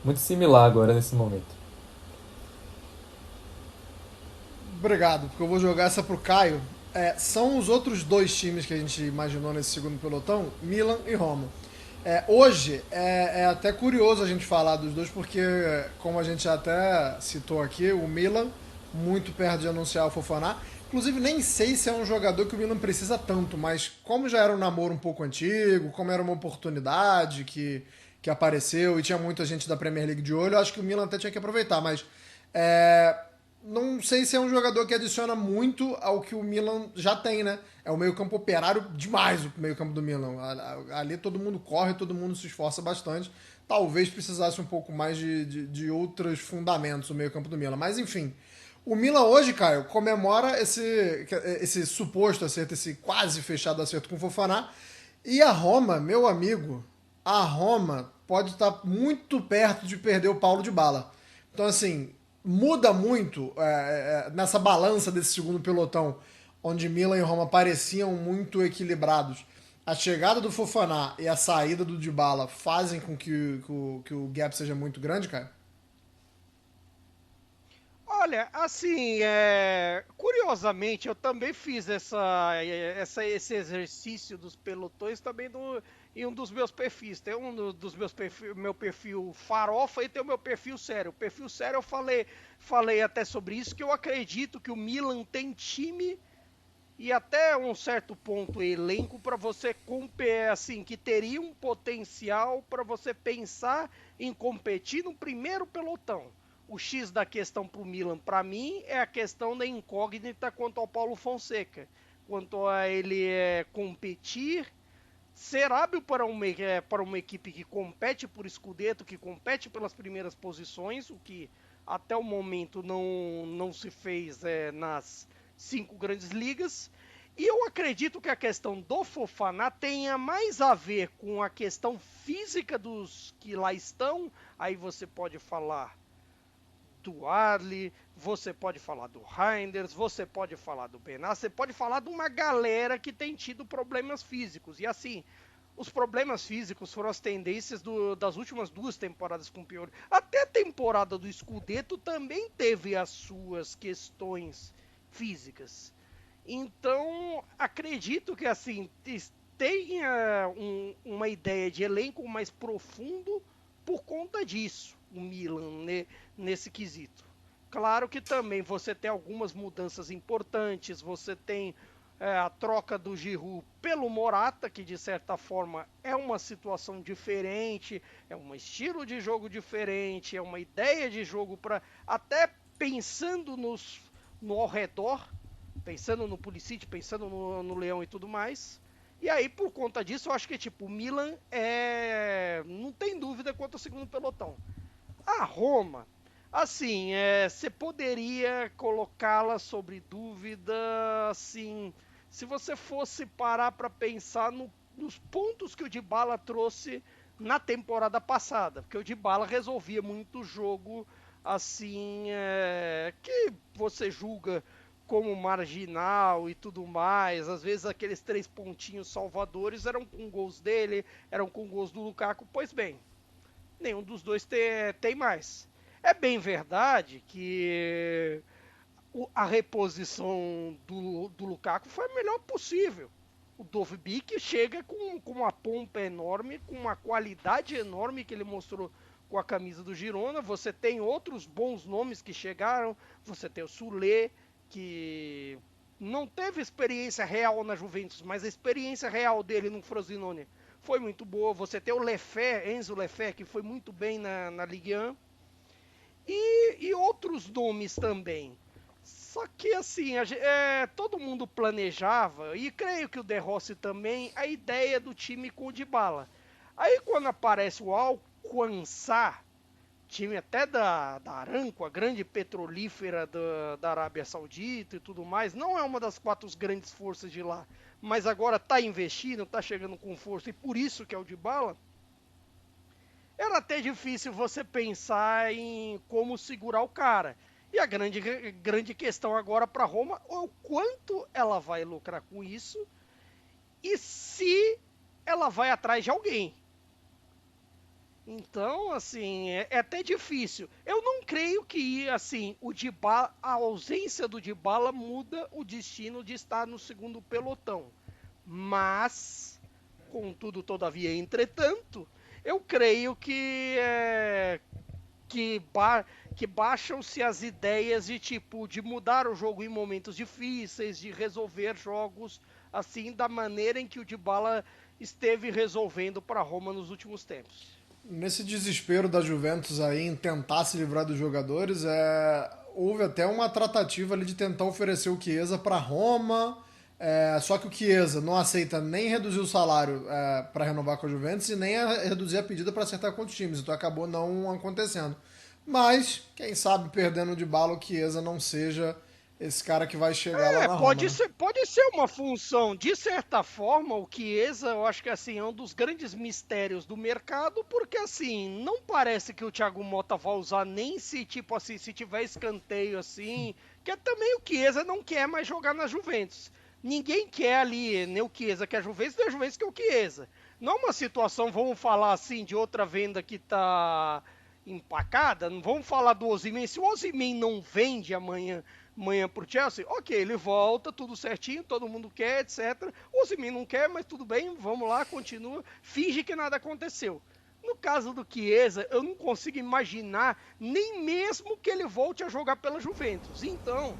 muito similar agora nesse momento. Obrigado, porque eu vou jogar essa pro Caio. São os outros dois times que a gente imaginou nesse segundo pelotão, Milan e Roma. Hoje é até curioso a gente falar dos dois, porque, como a gente até citou aqui, o Milan, muito perto de anunciar o Fofana. Inclusive, nem sei se é um jogador que o Milan precisa tanto, mas como já era um namoro um pouco antigo, como era uma oportunidade que apareceu e tinha muita gente da Premier League de olho, eu acho que o Milan até tinha que aproveitar, mas não sei se é um jogador que adiciona muito ao que o Milan já tem, né? É o meio-campo operário demais, o meio-campo do Milan. Ali todo mundo corre, todo mundo se esforça bastante. Talvez precisasse um pouco mais de outros fundamentos o meio-campo do Milan. Mas enfim, o Milan hoje, Caio, comemora esse suposto acerto, esse quase fechado acerto com o Fofana. E a Roma, meu amigo, a Roma pode estar muito perto de perder o Paulo Dybala. Então, assim, muda muito nessa balança desse segundo pelotão, onde Milan e Roma pareciam muito equilibrados. A chegada do Fofana e a saída do Dybala fazem com que o gap seja muito grande, cara? Olha, assim, curiosamente, eu também fiz esse exercício dos pelotões também em um dos meus perfis. Tem um dos meus meu perfil farofa e tem o meu perfil sério. O perfil sério eu falei até sobre isso, que eu acredito que o Milan tem time e até um certo ponto elenco para você assim, que teria um potencial para você pensar em competir no primeiro pelotão. O X da questão para o Milan, para mim, é a questão da incógnita quanto ao Paulo Fonseca, quanto a ele competir, ser hábil para uma equipe que compete por Scudetto, que compete pelas primeiras posições, o que até o momento não se fez nas 5 grandes ligas. E eu acredito que a questão do Fofana tenha mais a ver com a questão física dos que lá estão. Aí você pode falar do Adli, você pode falar do Reinders, você pode falar do Benas, você pode falar de uma galera que tem tido problemas físicos. E assim, os problemas físicos foram as tendências das últimas 2 temporadas com o Pioli. Até a temporada do Scudetto também teve as suas questões físicas. Então, acredito que assim tenha uma ideia de elenco mais profundo por conta disso, o Milan, né, nesse quesito. Claro que também você tem algumas mudanças importantes, você tem a troca do Giroud pelo Morata, que de certa forma é uma situação diferente, é um estilo de jogo diferente, é uma ideia de jogo para até pensando no ao redor, pensando no Pulisic, pensando no Leão e tudo mais. E aí, por conta disso, eu acho que tipo, o Milan não tem dúvida quanto ao segundo pelotão. A Roma, assim, você poderia colocá-la sobre dúvida, assim, se você fosse parar para pensar nos pontos que o Dybala trouxe na temporada passada, porque o Dybala resolvia muito jogo, assim, que você julga como marginal e tudo mais. Às vezes aqueles 3 pontinhos salvadores eram com gols dele, eram com gols do Lukaku. Pois bem, nenhum dos dois tem mais. É bem verdade que a reposição do Lukaku foi a melhor possível. O Dovbyk chega com uma pompa enorme, com uma qualidade enorme que ele mostrou com a camisa do Girona. Você tem outros bons nomes que chegaram, você tem o Soulé, que não teve experiência real na Juventus, mas a experiência real dele no Frosinone foi muito boa. Você tem o Enzo Lefebvre, que foi muito bem na Ligue 1. E outros nomes também. Só que assim, todo mundo planejava, e creio que o De Rossi também, a ideia do time com o Dybala. Aí quando aparece o Al-Qansar, time até da Aramco, a grande petrolífera da Arábia Saudita e tudo mais, não é uma das 4 grandes forças de lá, mas agora está investindo, está chegando com força, e por isso que é o Dybala, era até difícil você pensar em como segurar o cara. E a grande questão agora para Roma é o quanto ela vai lucrar com isso e se ela vai atrás de alguém. Então, assim, é até difícil. Eu não creio que, assim, o Dybala, a ausência do Dybala muda o destino de estar no segundo pelotão. Mas, contudo, todavia, entretanto, eu creio que baixam-se as ideias de mudar o jogo em momentos difíceis, de resolver jogos assim da maneira em que o Dybala esteve resolvendo para Roma nos últimos tempos. Nesse desespero da Juventus aí em tentar se livrar dos jogadores, houve até uma tratativa ali de tentar oferecer o Chiesa para Roma, só que o Chiesa não aceita nem reduzir o salário para renovar com a Juventus e nem reduzir a pedida para acertar com os times, então acabou não acontecendo. Mas, quem sabe, perdendo o Dybala, o Chiesa não seja esse cara que vai chegar lá na Roma. Pode ser uma função. De certa forma, o Chiesa, eu acho que assim, é um dos grandes mistérios do mercado, porque assim, não parece que o Thiago Motta vai usar nem se tiver escanteio assim, que também o Chiesa não quer mais jogar na Juventus. Ninguém quer ali, nem o Chiesa que é a Juventus, nem a Juventus que é o Chiesa. Não é uma situação, vamos falar assim, de outra venda que tá empacada, não vamos falar do Osimhen. Se o Osimhen não vende amanhã pro Chelsea, ok, ele volta, tudo certinho, todo mundo quer, etc. O Osimhen não quer, mas tudo bem, vamos lá, continua, finge que nada aconteceu. No caso do Chiesa, eu não consigo imaginar nem mesmo que ele volte a jogar pela Juventus. Então,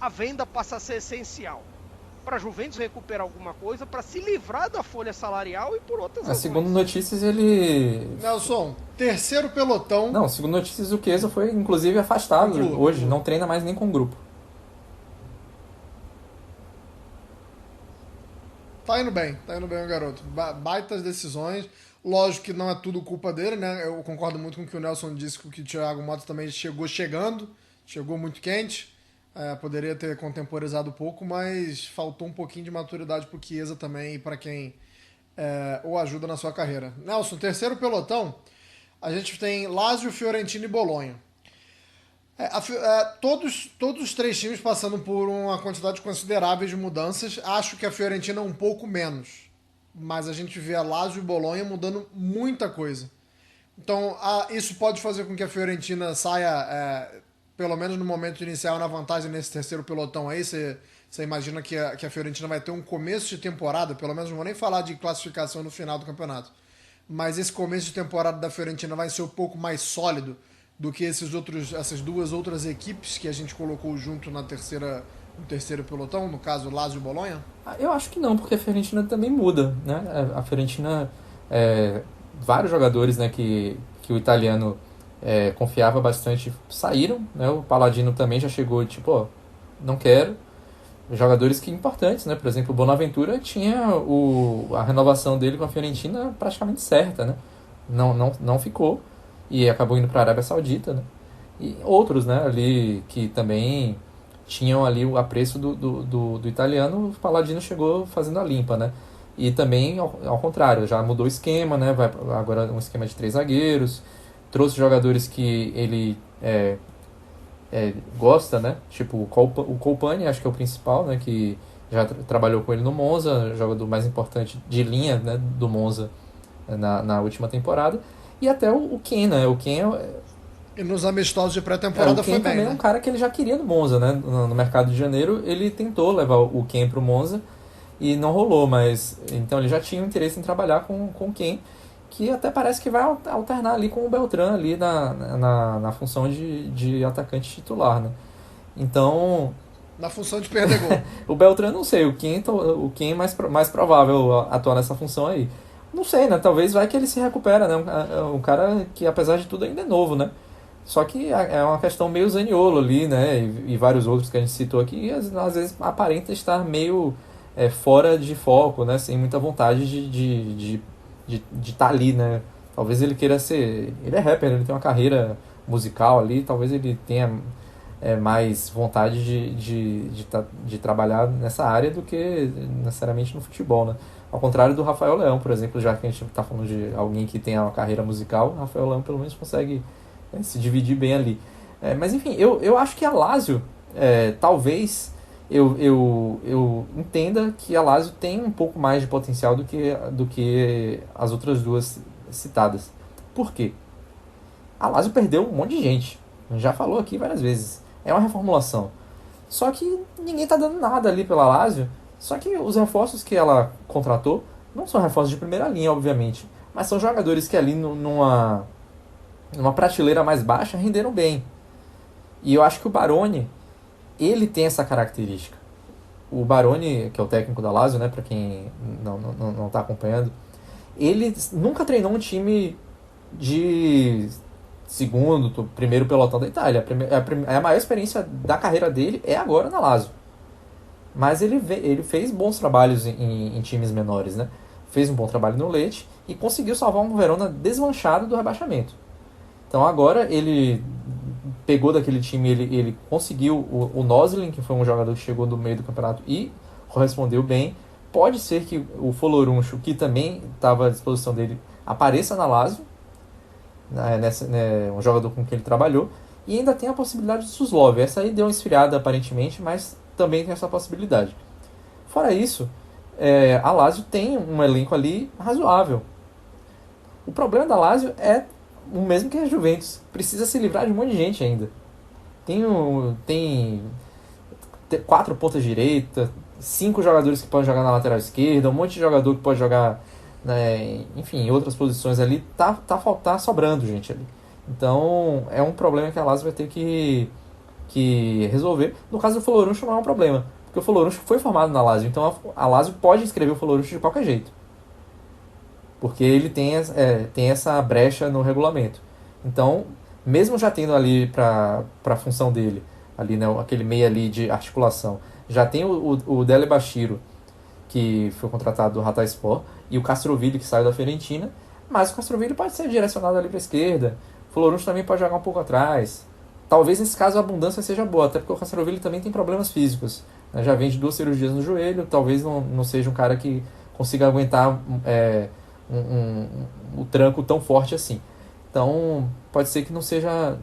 a venda passa a ser essencial para a Juventus recuperar alguma coisa, para se livrar da folha salarial e por outras razões. Segundo notícias, ele... Nelson, terceiro pelotão... Não, segundo notícias, o Chiesa foi, inclusive, afastado hoje. Não treina mais nem com o grupo. Tá indo bem o garoto. Baitas decisões. Lógico que não é tudo culpa dele, né? Eu concordo muito com o que o Nelson disse, que o Thiago Motta também chegou muito quente. Poderia ter contemporizado um pouco, mas faltou um pouquinho de maturidade pro Chiesa também e para quem o ajuda na sua carreira. Nelson, terceiro pelotão, a gente tem Lazio, Fiorentina e Bolonha. Todos os 3 times passando por uma quantidade considerável de mudanças. Acho que a Fiorentina um pouco menos, mas a gente vê a Lazio e Bolonha mudando muita coisa. Então, isso pode fazer com que a Fiorentina saia... pelo menos no momento inicial, na vantagem nesse terceiro pelotão aí. Você imagina que a Fiorentina vai ter um começo de temporada, pelo menos não vou nem falar de classificação no final do campeonato, mas esse começo de temporada da Fiorentina vai ser um pouco mais sólido do que essas 2 outras equipes que a gente colocou junto no terceiro pelotão, no caso Lazio e Bolonha? Eu acho que não, porque a Fiorentina também muda, né? A Fiorentina, vários jogadores, né, que o italiano... confiava bastante, saíram, né? O Palladino também já chegou tipo, não quero. Jogadores que importantes, né? Por exemplo, o Bonaventura tinha a renovação dele com a Fiorentina praticamente certa, né? Não ficou e acabou indo para a Arábia Saudita, né? E outros, né? Ali que também tinham ali o apreço do italiano, o Palladino chegou fazendo a limpa, né? E também ao contrário, já mudou o esquema, né? Vai agora um esquema de 3 zagueiros. Trouxe jogadores que ele gosta, né? Tipo o Colpani, acho que é o principal, né? Que já trabalhou com ele no Monza, jogador mais importante de linha, né? Do Monza na última temporada. E até o Ken, né? O Ken e nos amistosos de pré-temporada foi bem, também é um cara que ele já queria no Monza, né? No mercado de janeiro, ele tentou levar o Ken pro Monza e não rolou, mas então ele já tinha um interesse em trabalhar com o Ken, que até parece que vai alternar ali com o Beltrán ali na função de atacante titular, né? Então... Na função de perder gol. O Beltrán, não sei, o Ken é mais provável atuar nessa função aí. Não sei, né? Talvez vai que ele se recupera, né? Um cara que, apesar de tudo, ainda é novo, né? Só que é uma questão meio Zaniolo ali, né? E vários outros que a gente citou aqui, e às vezes aparenta estar meio fora de foco, né? Sem muita vontade de estar ali, né? Talvez ele queira ser... Ele é rapper, ele tem uma carreira musical ali, talvez ele tenha mais vontade de trabalhar nessa área do que necessariamente no futebol, né? Ao contrário do Rafael Leão, por exemplo, já que a gente está falando de alguém que tem uma carreira musical, o Rafael Leão pelo menos consegue se dividir bem ali. Mas enfim, eu acho que a Lazio, talvez eu entenda que a Lazio tem um pouco mais de potencial do que as outras duas citadas. Por quê? A Lazio perdeu um monte de gente. Já falou aqui várias vezes. É uma reformulação. Só que ninguém tá dando nada ali pela Lazio. Só que os reforços que ela contratou não são reforços de primeira linha, obviamente. Mas são jogadores que ali numa prateleira mais baixa renderam bem. E eu acho que o Baroni, ele tem essa característica. O Baroni, que é o técnico da Lazio, né, para quem não tá acompanhando, ele nunca treinou um time de segundo, primeiro pelotão da Itália. A maior experiência da carreira dele é agora na Lazio. Mas ele fez bons trabalhos em times menores, né? Fez um bom trabalho no Lecce e conseguiu salvar um Verona desmanchado do rebaixamento. Então agora ele pegou daquele time, ele conseguiu o Noslin, que foi um jogador que chegou do meio do campeonato e correspondeu bem. Pode ser que o Foloruncho, que também estava à disposição dele, apareça na Lazio, um jogador com quem ele trabalhou. E ainda tem a possibilidade do Suslov. Essa aí deu uma esfriada aparentemente, mas também tem essa possibilidade. Fora isso, a Lazio tem um elenco ali razoável. O problema da Lazio é o mesmo que a Juventus. Precisa se livrar de um monte de gente ainda. Tem 4 pontas direita, 5 jogadores que podem jogar na lateral esquerda, um monte de jogador que pode jogar, né, enfim, em outras posições ali. Tá sobrando gente ali. Então é um problema que a Lazio vai ter que resolver. No caso do Foloruncho não é um problema, porque o Foloruncho foi formado na Lazio, então a Lazio pode inscrever o Foloruncho de qualquer jeito, porque ele tem essa brecha no regulamento. Então, mesmo já tendo ali para a função dele, ali, né, aquele meio ali de articulação, já tem o Dele Bashiro, que foi contratado do Hatayspor, e o Castrovilli, que saiu da Fiorentina, mas o Castrovilli pode ser direcionado ali para a esquerda, o Foloruncho também pode jogar um pouco atrás. Talvez nesse caso a abundância seja boa, até porque o Castrovilli também tem problemas físicos, né? Já vem de 2 cirurgias no joelho, talvez não seja um cara que consiga aguentar o tranco tão forte assim. Então pode ser que não seja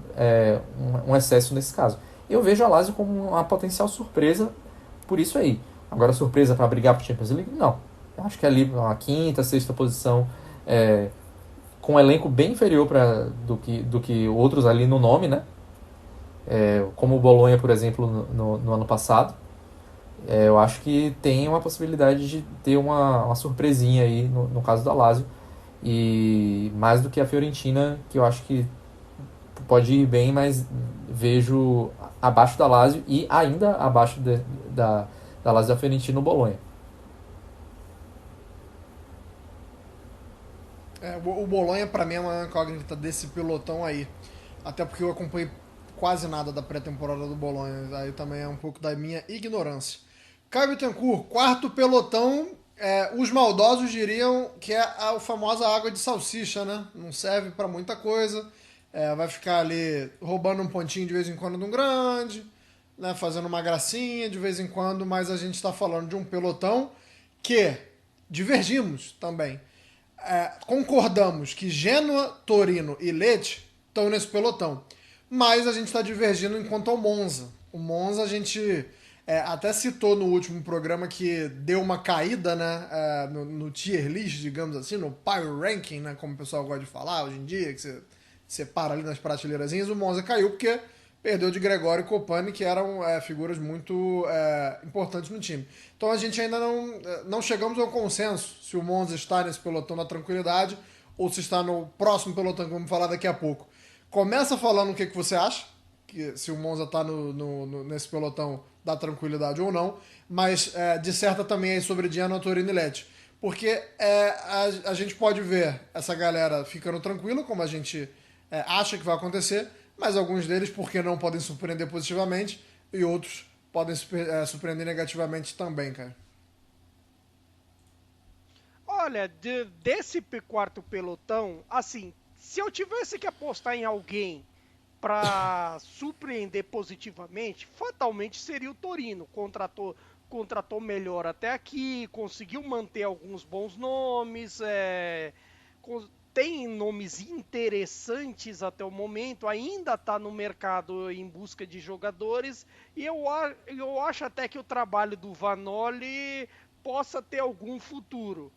um excesso nesse caso. Eu vejo a Lazio como uma potencial surpresa por isso aí. Agora, surpresa para brigar para o Champions League? Não. Eu acho que ali uma quinta, sexta posição, com um elenco bem inferior do que outros ali no nome, né? Como o Bolonha, por exemplo, no ano passado. Eu acho que tem uma possibilidade de ter uma surpresinha aí no caso da Lazio. E mais do que a Fiorentina, que eu acho que pode ir bem, mas vejo abaixo da Lazio e ainda abaixo da Lazio da Fiorentina no Bolonha. O Bolonha para mim é uma incógnita desse pelotão aí, até porque eu acompanhei quase nada da pré-temporada do Bolonha, aí também é um pouco da minha ignorância. Caio Bittencourt, quarto pelotão, os maldosos diriam que é a famosa água de salsicha, né? Não serve para muita coisa, vai ficar ali roubando um pontinho de vez em quando de um grande, né? Fazendo uma gracinha de vez em quando, mas a gente está falando de um pelotão que divergimos também. Concordamos que Genoa, Torino e Lecce estão nesse pelotão, mas a gente está divergindo enquanto ao Monza. O Monza a gente até citou no último programa que deu uma caída, né, no tier list, digamos assim, no Power Ranking, né, como o pessoal gosta de falar hoje em dia, que você separa ali nas prateleirazinhas. O Monza caiu porque perdeu de Gregório e Copani, que eram figuras muito importantes no time. Então a gente ainda não chegamos ao consenso se o Monza está nesse pelotão da tranquilidade ou se está no próximo pelotão que vamos falar daqui a pouco. Começa falando o que você acha, se o Monza está nesse pelotão da tranquilidade ou não, mas disserta também aí sobre Genoa, Torino e Lecce. Porque a gente pode ver essa galera ficando tranquila, como a gente acha que vai acontecer, mas alguns deles, porque não podem surpreender positivamente, e outros podem surpreender negativamente também, cara. Olha, desse quarto pelotão, assim, se eu tivesse que apostar em alguém para surpreender positivamente, fatalmente seria o Torino. Contratou melhor até aqui, conseguiu manter alguns bons nomes, tem nomes interessantes até o momento, ainda está no mercado em busca de jogadores, e eu acho até que o trabalho do Vanoli possa ter algum futuro.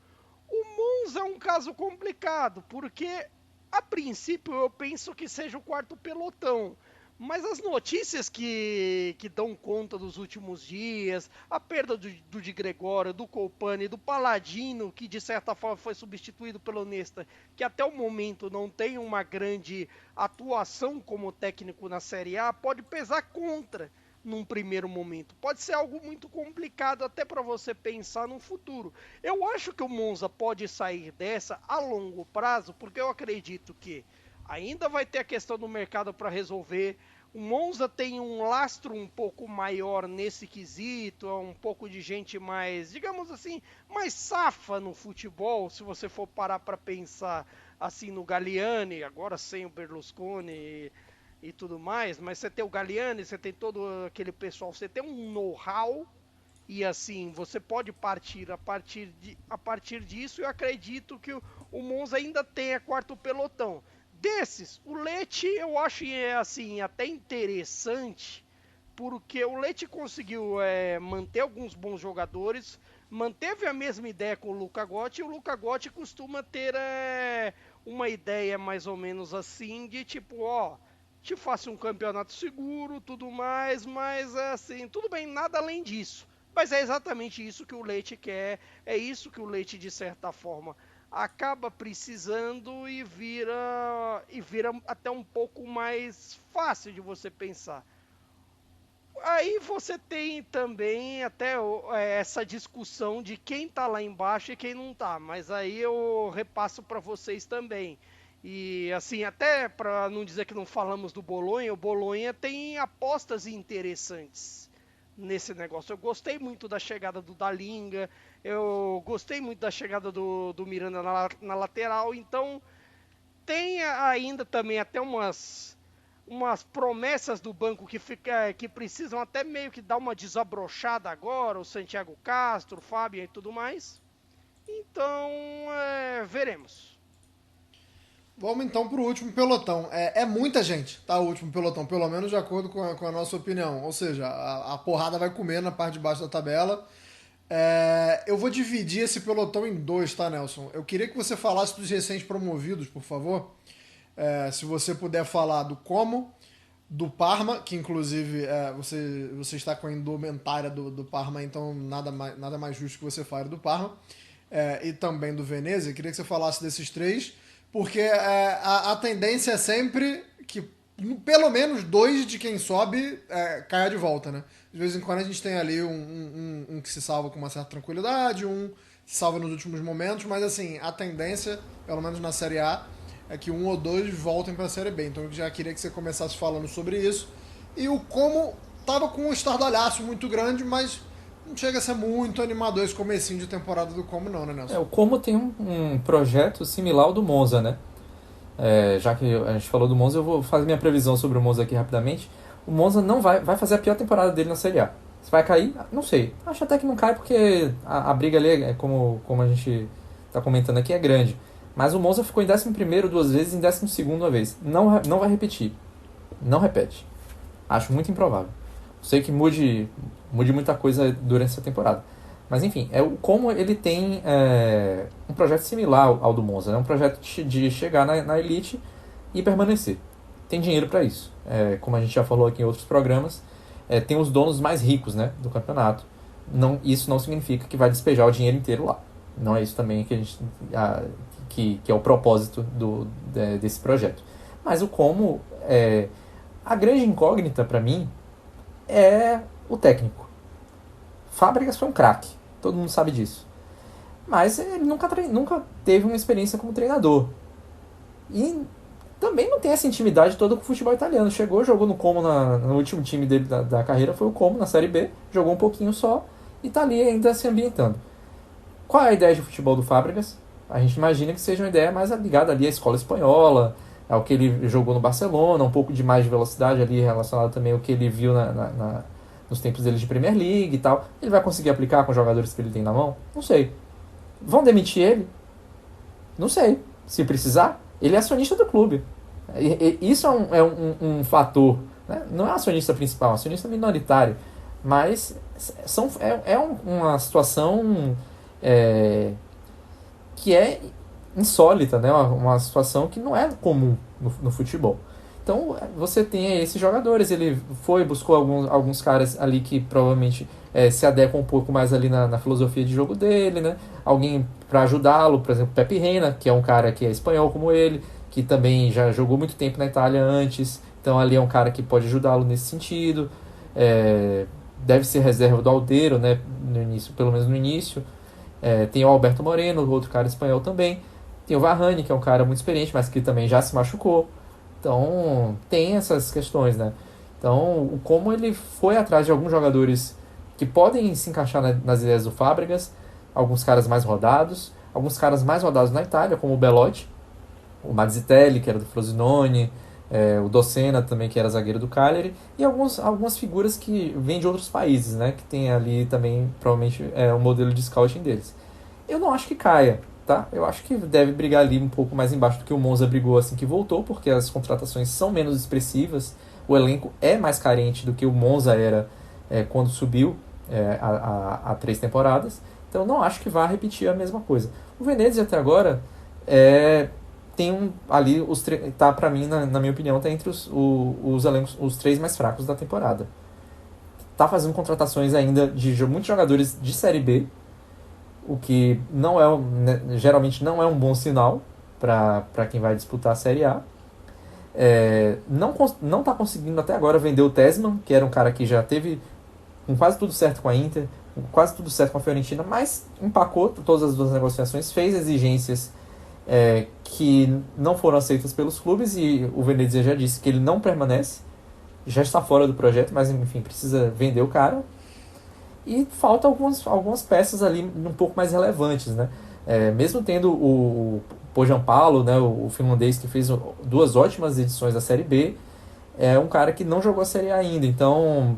O Monza é um caso complicado, porque a princípio eu penso que seja o quarto pelotão. Mas as notícias que dão conta dos últimos dias, a perda do Di Gregório, do Colpani, do Paladino, que de certa forma foi substituído pelo Nesta, que até o momento não tem uma grande atuação como técnico na Série A, pode pesar contra num primeiro momento. Pode ser algo muito complicado até para você pensar no futuro. Eu acho que o Monza pode sair dessa a longo prazo, porque eu acredito que ainda vai ter a questão do mercado para resolver. O Monza tem um lastro um pouco maior nesse quesito, é um pouco de gente mais, digamos assim, mais safa no futebol, se você for parar para pensar assim no Galliani, agora sem o Berlusconi e tudo mais, mas você tem o Galliani, você tem todo aquele pessoal, você tem um know-how e assim, você pode partir a partir disso. Eu acredito que o Monza ainda tenha quarto pelotão. Desses, o Lecce eu acho assim, até interessante, porque o Lecce conseguiu manter alguns bons jogadores, manteve a mesma ideia com o Luca Gotti, e o Luca Gotti costuma ter uma ideia mais ou menos assim, de tipo, te faço um campeonato seguro, tudo mais, mas assim, tudo bem, nada além disso. Mas é exatamente isso que o Lecce quer, é isso que o Lecce, de certa forma, acaba precisando e vira até um pouco mais fácil de você pensar. Aí você tem também até essa discussão de quem tá lá embaixo e quem não tá, mas aí eu repasso para vocês também. E assim, até para não dizer que não falamos do Bolonha, o Bolonha tem apostas interessantes nesse negócio. Eu gostei muito da chegada do Dalinga, eu gostei muito da chegada do Miranda na lateral, então tem ainda também até umas promessas do banco que precisam até meio que dar uma desabrochada agora, o Santiago Castro, o Fábio e tudo mais. Então, veremos. Vamos então para o último pelotão. É muita gente, tá? O último pelotão, pelo menos de acordo com a nossa opinião. Ou seja, a porrada vai comer na parte de baixo da tabela. Eu vou dividir esse pelotão em dois, tá, Nelson? Eu queria que você falasse dos recentes promovidos, por favor. Se você puder falar do Como, do Parma, que inclusive você está com a indumentária do Parma, então nada mais justo que você fale do Parma. E também do Venezia. Eu queria que você falasse desses três, porque a tendência é sempre que pelo menos dois de quem sobe caia de volta, né? De vez em quando a gente tem ali um que se salva com uma certa tranquilidade, um que se salva nos últimos momentos, mas assim, a tendência, pelo menos na Série A, é que um ou dois voltem para a Série B. Então eu já queria que você começasse falando sobre isso. E o Como tava com um estardalhaço muito grande, mas não chega a ser muito animador esse comecinho de temporada do Como não, né, Nelson? O Como tem um projeto similar ao do Monza, né? Já que a gente falou do Monza, eu vou fazer minha previsão sobre o Monza aqui rapidamente. O Monza não vai fazer a pior temporada dele na Série A. Se vai cair, não sei. Acho até que não cai porque a briga ali, como a gente está comentando aqui, é grande. Mas o Monza ficou em 11º 2 vezes e em 12º uma vez. Não vai repetir. Não repete. Acho muito improvável. Sei que mude muita coisa durante essa temporada. Mas enfim, como ele tem um projeto similar ao do Monza, né? Um projeto de chegar na elite e permanecer. Tem dinheiro para isso. Como a gente já falou aqui em outros programas, tem os donos mais ricos, né, do campeonato. Isso não significa que vai despejar o dinheiro inteiro lá. Não é isso também que é o propósito desse projeto. Mas a grande incógnita para mim é o técnico. Fábricas foi um craque, todo mundo sabe disso. Mas ele nunca teve uma experiência como treinador. E também não tem essa intimidade toda com o futebol italiano. Chegou, jogou no Como, no último time dele da carreira foi o Como, na Série B, jogou um pouquinho só e tá ali ainda se ambientando. Qual é a ideia de futebol do Fábregas? A gente imagina que seja uma ideia mais ligada ali à escola espanhola, ao que ele jogou no Barcelona, um pouco de mais de velocidade ali relacionado também ao que ele viu nos tempos dele de Premier League e tal. Ele vai conseguir aplicar com os jogadores que ele tem na mão? Não sei. Vão demitir ele? Não sei. Se precisar, ele é acionista do clube. Isso é um fator. Né? Não é acionista principal, é acionista minoritário. Mas uma situação que é insólita, né? Uma situação que não é comum no futebol. Então você tem esses jogadores, ele buscou alguns caras ali que provavelmente se adequam um pouco mais ali na filosofia de jogo dele, né? Alguém para ajudá-lo, por exemplo, Pepe Reina, que é um cara que é espanhol como ele, que também já jogou muito tempo na Itália antes, então ali é um cara que pode ajudá-lo nesse sentido. Deve ser reserva do Aldeiro, né? No início, pelo menos no início. Tem o Alberto Moreno, outro cara espanhol também. Tem o Varane, que é um cara muito experiente, mas que também já se machucou. Então, tem essas questões, né? Então, como ele foi atrás de alguns jogadores que podem se encaixar nas ideias do Fábregas, alguns caras mais rodados na Itália, como o Belotti, o Mazzitelli, que era do Frosinone, o Docena também, que era zagueiro do Cagliari, e algumas figuras que vêm de outros países, né? Que tem ali também, provavelmente, o modelo de scouting deles. Eu não acho que caia. Tá? Eu acho que deve brigar ali um pouco mais embaixo do que o Monza brigou assim que voltou, porque as contratações são menos expressivas, o elenco é mais carente do que o Monza era quando subiu há 3 temporadas, então não acho que vá repetir a mesma coisa. O Venezia até agora tem ali, tá, para mim, na minha opinião, tá entre os elencos, os 3 mais fracos da temporada. Tá fazendo contratações ainda de muitos jogadores de Série B, o que geralmente não é um bom sinal para quem vai disputar a Série A. Não está conseguindo até agora vender o Tessman, que era um cara que já teve com quase tudo certo com a Inter, com quase tudo certo com a Fiorentina, mas empacou todas as 2 negociações, fez exigências que não foram aceitas pelos clubes, e o Venezia já disse que ele não permanece, já está fora do projeto, mas enfim, precisa vender o cara. E falta algumas peças ali um pouco mais relevantes, né? Mesmo tendo o Pojampalo, né, o finlandês, que fez 2 ótimas edições da Série B, é um cara que não jogou a Série A ainda. Então,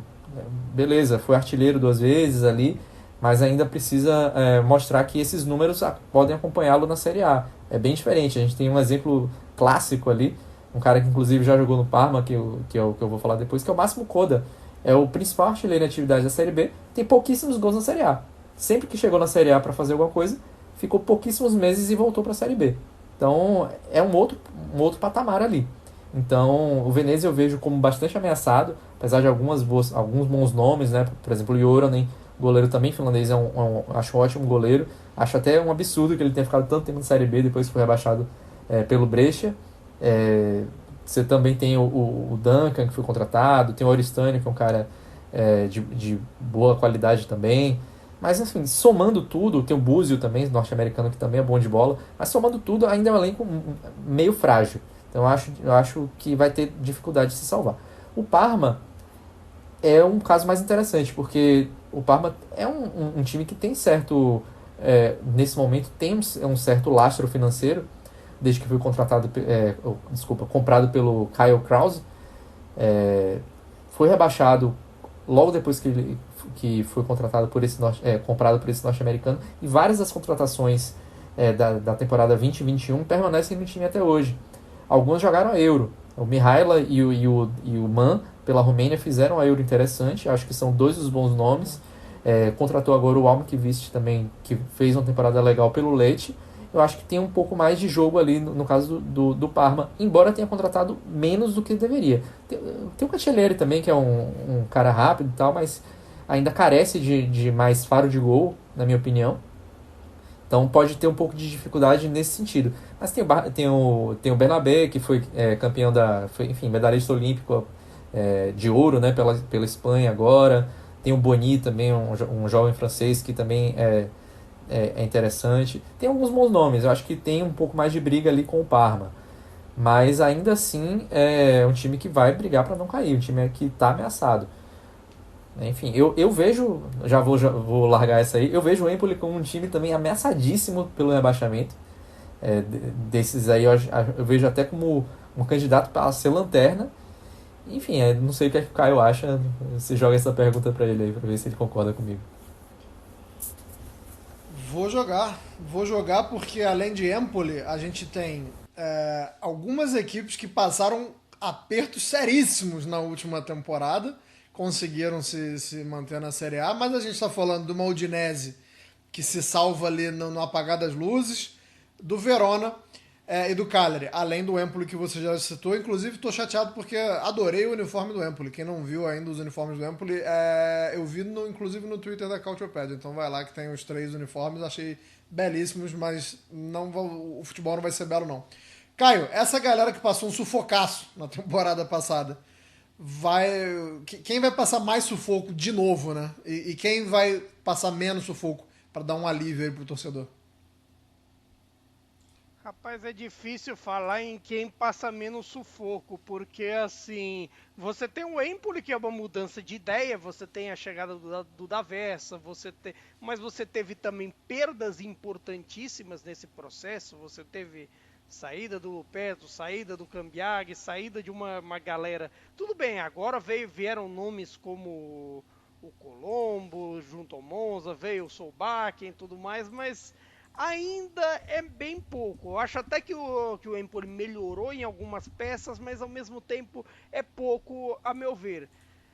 beleza, foi artilheiro 2 vezes ali, mas ainda precisa mostrar que esses números podem acompanhá-lo na Série A. É bem diferente. A gente tem um exemplo clássico ali, um cara que inclusive já jogou no Parma, que é o que eu vou falar depois, que é o Máximo Coda. É o principal artilheiro em atividade da Série B, tem pouquíssimos gols na Série A. Sempre que chegou na Série A para fazer alguma coisa, ficou pouquíssimos meses e voltou para a Série B. Então, é um outro patamar ali. Então, o Venezia eu vejo como bastante ameaçado, apesar de alguns bons nomes, né? Por exemplo, o Joronen, goleiro também finlandês, acho um ótimo goleiro. Acho até um absurdo que ele tenha ficado tanto tempo na Série B, depois foi rebaixado pelo Brescia. Você também tem o Duncan, que foi contratado, tem o Oristani, que é um cara de boa qualidade também. Mas, enfim, somando tudo, tem o Búzio também, norte-americano, que também é bom de bola, mas somando tudo, ainda é um elenco meio frágil. Então eu acho que vai ter dificuldade de se salvar. O Parma é um caso mais interessante, porque o Parma é um time que tem certo... nesse momento tem um certo lastro financeiro, desde que foi comprado pelo Kyle Krause. Foi rebaixado logo depois que foi contratado comprado por esse norte-americano, e várias das contratações da temporada 2021 permanecem no time até hoje. Alguns jogaram a Euro. O Mihaila e o Man, pela Romênia, fizeram a Euro interessante. Acho que são 2 dos bons nomes. Contratou agora o Almqvist também, que fez uma temporada legal pelo Lecce. Eu acho que tem um pouco mais de jogo ali no caso do Parma, embora tenha contratado menos do que deveria. Tem o Cancellieri também, que é um cara rápido e tal, mas ainda carece de mais faro de gol, na minha opinião. Então pode ter um pouco de dificuldade nesse sentido. Mas tem o Bernabé, que foi campeão medalhista olímpico de ouro, né, pela Espanha agora. Tem o Boni também, um jovem francês que também é interessante. Tem alguns bons nomes, eu acho que tem um pouco mais de briga ali com o Parma. Mas ainda assim é um time que vai brigar para não cair, um time que está ameaçado. Enfim, eu vejo, já vou largar essa aí, eu vejo o Empoli como um time também ameaçadíssimo pelo rebaixamento. Desses aí eu vejo até como um candidato para ser lanterna. Enfim, não sei o que é que o Caio acha, você joga essa pergunta para ele aí, para ver se ele concorda comigo. Vou jogar porque além de Empoli, a gente tem algumas equipes que passaram apertos seríssimos na última temporada, conseguiram se manter na Série A, mas a gente está falando do Udinese, que se salva ali no apagar das luzes, do Verona e do Cagliari, além do Empoli que você já citou. Inclusive, estou chateado porque adorei o uniforme do Empoli. Quem não viu ainda os uniformes do Empoli, eu vi inclusive no Twitter da Cautiopedia. Então vai lá que tem os 3 uniformes, achei belíssimos, mas o futebol não vai ser belo não. Caio, essa galera que passou um sufocaço na temporada passada, quem vai passar mais sufoco de novo, né? E quem vai passar menos sufoco para dar um alívio aí pro torcedor? Rapaz, é difícil falar em quem passa menos sufoco, porque assim, você tem o Empoli, que é uma mudança de ideia, você tem a chegada do D'Aversa, mas você teve também perdas importantíssimas nesse processo, você teve saída do Lupeto, saída do Cambiaghi, saída de uma galera. Tudo bem, agora vieram nomes como o Colombo, junto ao Monza, veio o Solbakken e tudo mais, mas ainda é bem pouco. Eu acho até que o Empoli melhorou em algumas peças, mas ao mesmo tempo é pouco, a meu ver.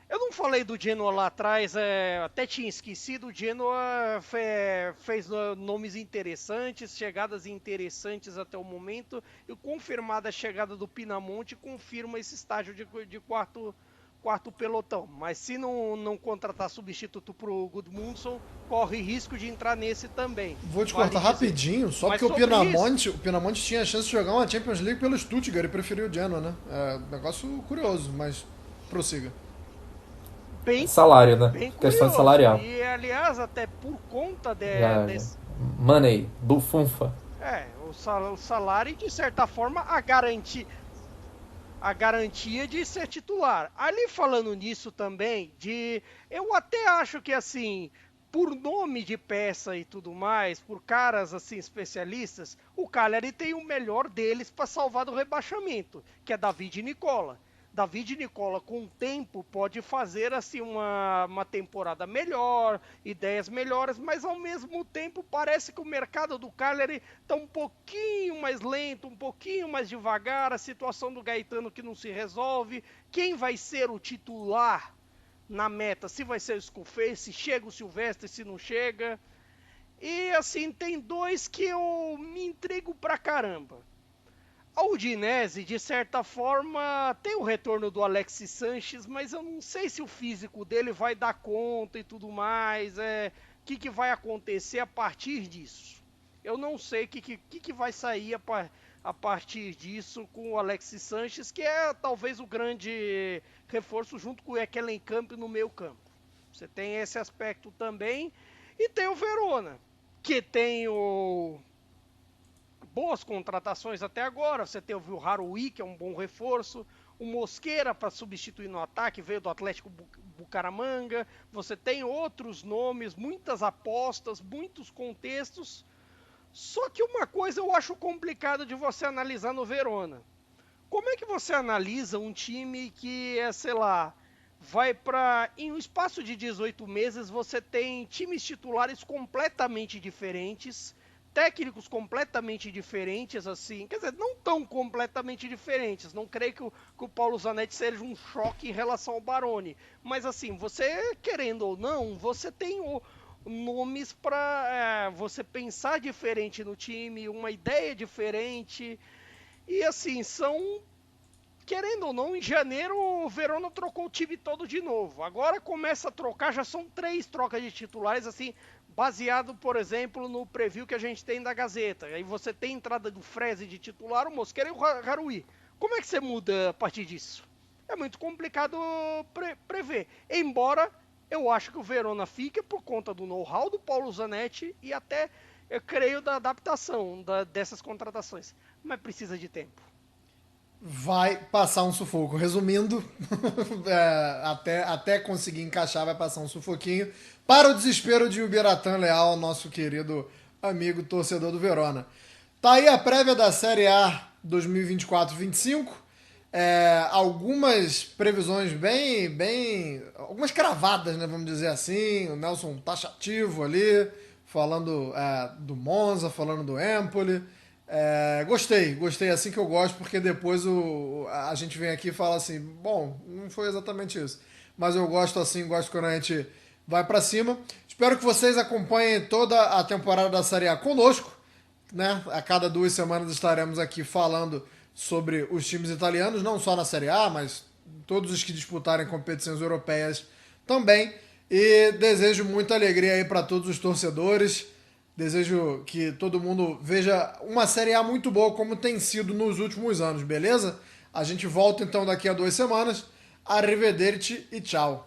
Eu não falei do Genoa lá atrás, até tinha esquecido. O Genoa fez nomes interessantes, chegadas interessantes até o momento, e confirmada a chegada do Pinamonti, confirma esse estágio de quarto pelotão. Mas se não contratar substituto pro Gudmundsson, corre risco de entrar nesse também. Vou te cortar rapidinho, só porque o Pinamonti tinha a chance de jogar uma Champions League pelo Stuttgart e preferiu o Genoa, né? Negócio curioso, mas prossiga. Salário, né? Bem questão curioso. salarial. E aliás, até por conta desse... Money, bufunfa. O salário e de certa forma a garantia de ser titular. Ali falando nisso também, eu até acho que assim, por nome de peça e tudo mais, por caras assim especialistas, o Cagliari tem o melhor deles para salvar do rebaixamento, que é David Nicola. David Nicola, com o tempo, pode fazer assim uma temporada melhor, ideias melhores, mas ao mesmo tempo parece que o mercado do Cagliari está um pouquinho mais lento, um pouquinho mais devagar, a situação do Gaetano que não se resolve. Quem vai ser o titular na meta? Se vai ser o Scufei, se chega o Silvestre, se não chega. E assim, tem dois que eu me intrigo pra caramba. A Udinese, de certa forma, tem o retorno do Alexis Sanches, mas eu não sei se o físico dele vai dar conta e tudo mais. O que vai acontecer a partir disso? Eu não sei o que vai sair a partir disso com o Alexis Sanches, que é talvez o grande reforço junto com o Ekelenkamp no meio campo. Você tem esse aspecto também. E tem o Verona, que tem boas contratações até agora. Você teve o Haroui, que é um bom reforço, o Mosquera para substituir no ataque, veio do Atlético Bucaramanga. Você tem outros nomes, muitas apostas, muitos contextos. Só que uma coisa eu acho complicado de você analisar no Verona. Como é que você analisa um time que sei lá, vai para... Em um espaço de 18 meses, você tem times titulares completamente diferentes, técnicos completamente diferentes, assim, quer dizer, não tão completamente diferentes, não creio que o Paulo Zanetti seja um choque em relação ao Baroni, mas assim, você, querendo ou não, você tem nomes para você pensar diferente no time, uma ideia diferente, e assim, querendo ou não, em janeiro o Verona trocou o time todo de novo. Agora começa a trocar, já são 3 trocas de titulares, assim, baseado, por exemplo, no preview que a gente tem da Gazeta. Aí você tem a entrada do Freze de titular, o Mosquera e o Haroui. Como é que você muda a partir disso? É muito complicado prever. Embora eu acho que o Verona fique por conta do know-how do Paulo Zanetti e até, eu creio, da adaptação dessas contratações. Mas precisa de tempo. vai passar um sufoco. Resumindo, até conseguir encaixar vai passar um sufoquinho. Para o desespero de Uberatan Leal, nosso querido amigo torcedor do Verona. Tá aí a prévia da Série A 2024-25. Algumas previsões algumas cravadas, né, vamos dizer assim. O Nelson taxativo ali, falando do Monza, falando do Empoli. Gostei assim que eu gosto, porque depois a gente vem aqui e fala assim, bom, não foi exatamente isso. Mas eu gosto assim, gosto quando a gente vai pra cima. Espero que vocês acompanhem toda a temporada da Série A conosco, né? A cada 2 semanas estaremos aqui falando sobre os times italianos, não só na Série A, mas todos os que disputarem competições europeias também. E desejo muita alegria aí para todos os torcedores. Desejo que todo mundo veja uma Série A muito boa, como tem sido nos últimos anos, beleza? A gente volta então daqui a 2 semanas. Arrivederci e tchau.